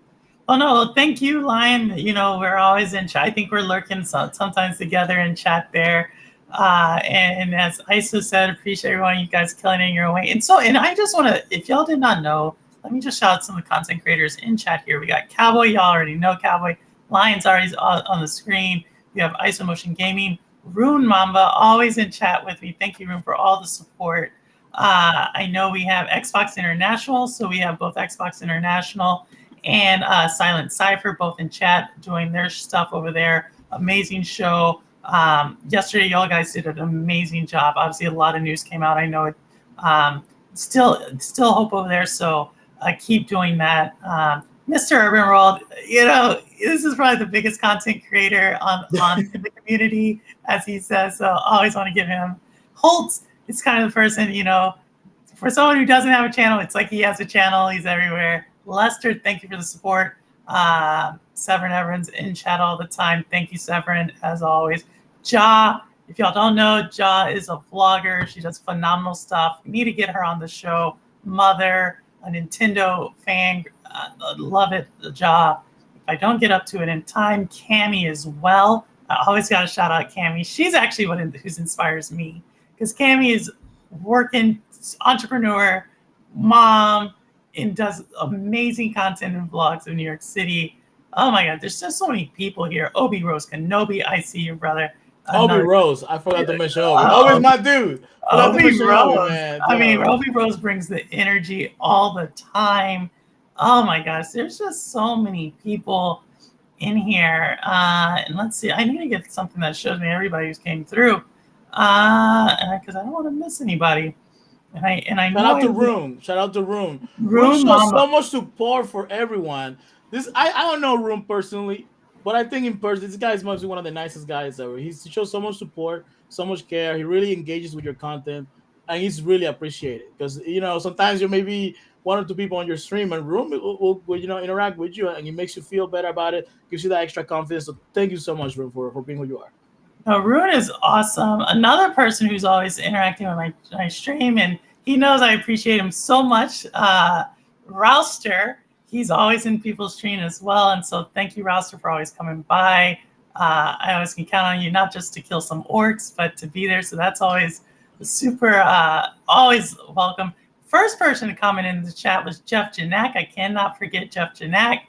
Oh no, thank you, Lion. We're always in chat. I think we're lurking sometimes together in chat there. And as ISO said, appreciate everyone, you guys killing it in your own way. And I just want to, if y'all did not know, let me just shout out some of the content creators in chat here. We got Cowboy, y'all already know Cowboy. Lion's already on the screen. We have ISO Motion Gaming. Rune Mamba, always in chat with me. Thank you, Rune, for all the support. I know we have Xbox International, so we have both Xbox International and Silent Cypher, both in chat, doing their stuff over there. Amazing show. Yesterday, y'all guys did an amazing job. Obviously, a lot of news came out. I know it. Still hope over there, so keep doing that. Mr. Urban World, this is probably the biggest content creator on in the community, as he says. So I always want to give him. Holtz is kind of the person, for someone who doesn't have a channel, it's like he has a channel. He's everywhere. Lester, thank you for the support. Severin Evans in chat all the time. Thank you, Severin, as always. Ja, if y'all don't know, Ja is a vlogger. She does phenomenal stuff. We need to get her on the show. Mother, a Nintendo fan. Love it, the job. If I don't get up to it in time, Cammy as well. I always got to shout out Cammy. She's actually who inspires me because Cammy is working entrepreneur, mom, and does amazing content and vlogs in New York City. Oh my God, there's just so many people here. Obi Rose Kenobi, I see you, brother. Obi Another Rose, I forgot to mention Obi. Obi's my dude. Forgot to Obi mention Obi, Rose. man. I mean, Obi Rose brings the energy all the time. Oh my gosh, there's just so many people in here. And let's see, I need to get something that shows me everybody who's came through, because I don't want to miss anybody. And I Shout know out to Room. Shout out to Room. Room shows so much support for everyone. I don't know Room personally, but I think in person, this guy is must be one of the nicest guys ever. He shows so much support, so much care. He really engages with your content, and he's really appreciated because sometimes you may be one or two people on your stream, and Room will interact with you, and it makes you feel better about it, gives you that extra confidence. So thank you so much, Room, for being who you are. No, Rune is awesome. Another person who's always interacting with my stream, and he knows I appreciate him so much. Rouster, he's always in people's stream as well. And so thank you, Rouster, for always coming by. I always can count on you, not just to kill some orcs, but to be there. So that's always super, always welcome. First person to comment in the chat was Jeff Janak. I cannot forget Jeff Janak.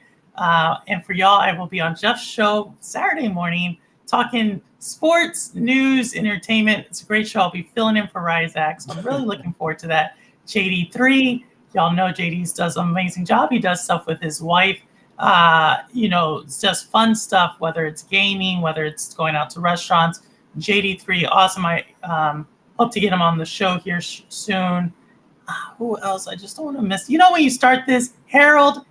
And for y'all, I will be on Jeff's show Saturday morning talking sports, news, entertainment. It's a great show. I'll be filling in for Ryzak, so I'm really looking forward to that. JD3, y'all know JD does an amazing job. He does stuff with his wife. It's just fun stuff, whether it's gaming, whether it's going out to restaurants. JD3, awesome. I hope to get him on the show here soon. Who else? I just don't want to miss. When you start this, Harold's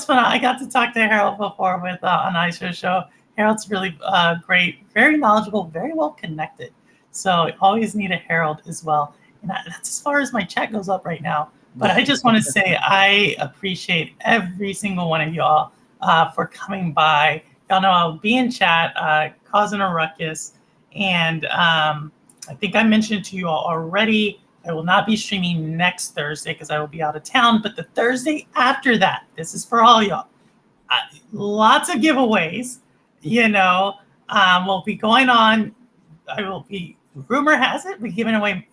fun. I got to talk to Harold before with on Aisha's show. Harold's really great, very knowledgeable, very well connected. So always need a Harold as well. And that's as far as my chat goes up right now. But I just want to say I appreciate every single one of y'all for coming by. Y'all know I'll be in chat, causing a ruckus. And I think I mentioned to you all already, I will not be streaming next Thursday because I will be out of town. But the Thursday after that, this is for all y'all. Lots of giveaways. Will be going on. I will be, rumor has it, we're giving away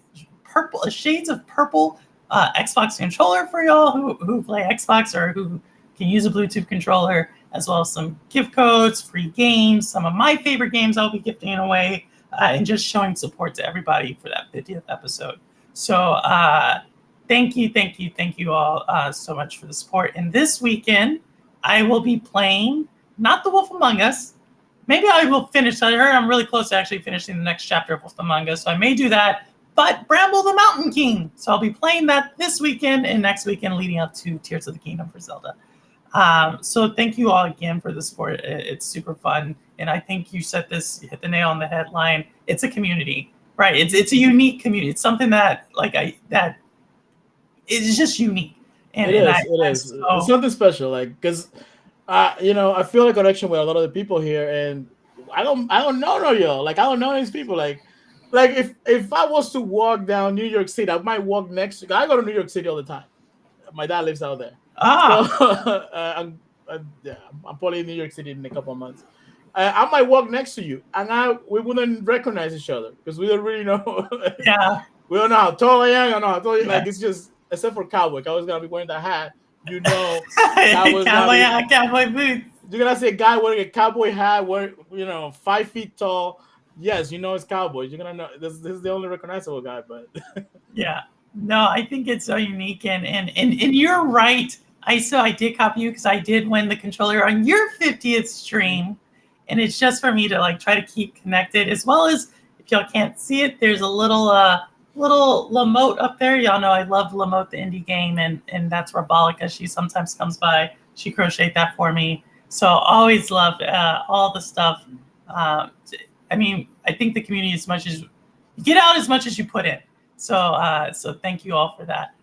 shades of purple Xbox controller for y'all who play Xbox or who can use a Bluetooth controller, as well as some gift codes, free games, some of my favorite games I'll be gifting away, and just showing support to everybody for that 50th episode. So thank you all so much for the support. And this weekend, I will be playing, not The Wolf Among Us. Maybe I will finish. I heard I'm really close to actually finishing the next chapter of Wolf Among Us, so I may do that. But Bramble the Mountain King. So I'll be playing that this weekend and next weekend leading up to Tears of the Kingdom for Zelda. So thank you all again for the support. It's super fun. And I think you hit the nail on the headline. It's a community, right? It's a unique community. It's something that that is just unique. And it is. It's something special, because I feel a connection with a lot of the people here, and I don't know y'all. I don't know these people. Like if I was to walk down New York City, I might walk next to. I go to New York City all the time. My dad lives out there. So, I'm probably in New York City in a couple of months. I might walk next to you, and we wouldn't recognize each other because we don't really know. Yeah. We don't know how tall I am. I know how tall you. Yeah. It's just, except for cowboy. I was gonna be wearing that hat. Cowboy boots. You're gonna see a guy wearing a cowboy hat, 5 feet tall. Yes, it's cowboy. You're gonna know this is the only recognizable guy. But yeah, no, I think it's so unique, and you're right. I did copy you because I did win the controller on your 50th stream, and it's just for me to try to keep connected, as well as if y'all can't see it, there's a little Lamote up there. Y'all know I love Lamote, the indie game, and that's Rabolica. She sometimes comes by. She crocheted that for me. So always love all the stuff. I think the community, as much as you get out, as much as you put in. So thank you all for that.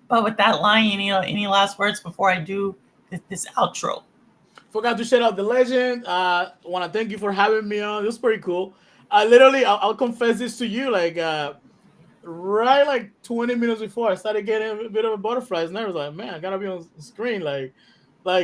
But with that line, any last words before I do this outro? Forgot to shout out the legend. Want to thank you for having me on. This was pretty cool. I'll confess this to you. right like 20 minutes before I started getting a bit of a butterflies, and I was like, man, I gotta be on screen. Like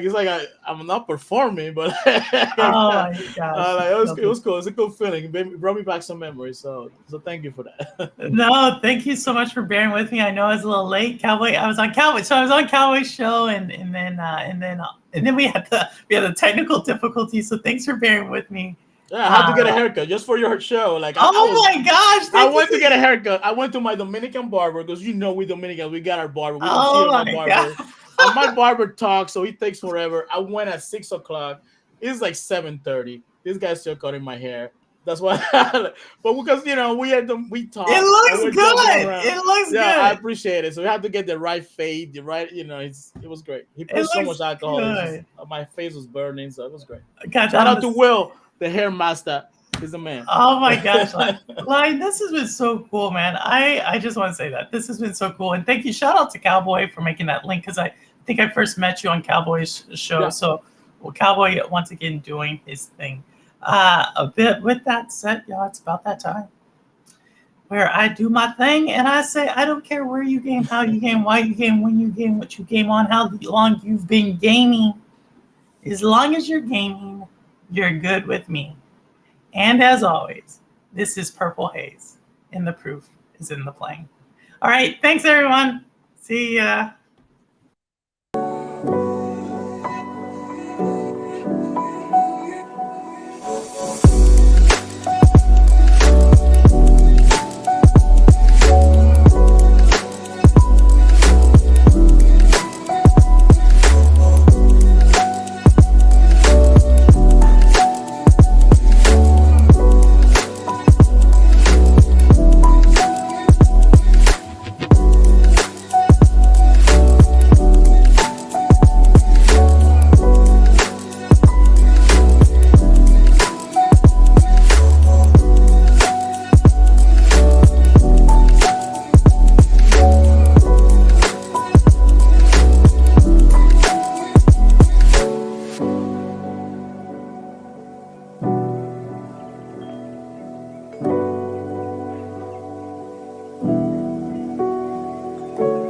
it's like I'm not performing, but Oh my gosh, like you killed it it. was cool. It's a cool feeling. It brought me back some memories. So thank you for that. No, thank you so much for bearing with me. I know I was a little late. Cowboy, I was on Cowboy, so I was on Cowboy's show, and then we had the technical difficulties. So thanks for bearing with me. Yeah, I had to Uh, get a haircut just for your show. Like oh my gosh, I thank you. went to get a haircut. I went to my Dominican barber because we Dominicans, we got our barber. We don't cheat Oh on our my god. barber. And my barber talks, so he takes forever. I went at 6 o'clock. It's like 7:30. This guy's still cutting my hair. That's why. But because we It talk and looks we're joking good. around. It looks Yeah, I good. appreciate it. So we had to get the right fade, the right. It was great. He It put so looks much alcohol. It's just good. my face was burning, so it was great. Gotcha. Shout out to Will, the hair master. He's the man. Oh my gosh, like this has been so cool, man. I just want to say that this has been so cool, and thank you. Shout out to Cowboy for making that link because I think I first met you on Cowboy's show. Yeah. So, well, Cowboy once again doing his thing. A bit with that said, y'all, it's about that time where I do my thing and I say I don't care where you game, how you game, why you game, when you game, what you game on, how long you've been gaming. As long as you're gaming, you're good with me. And as always, this is Purple Haze, and the proof is in the playing. All right, thanks everyone. See ya.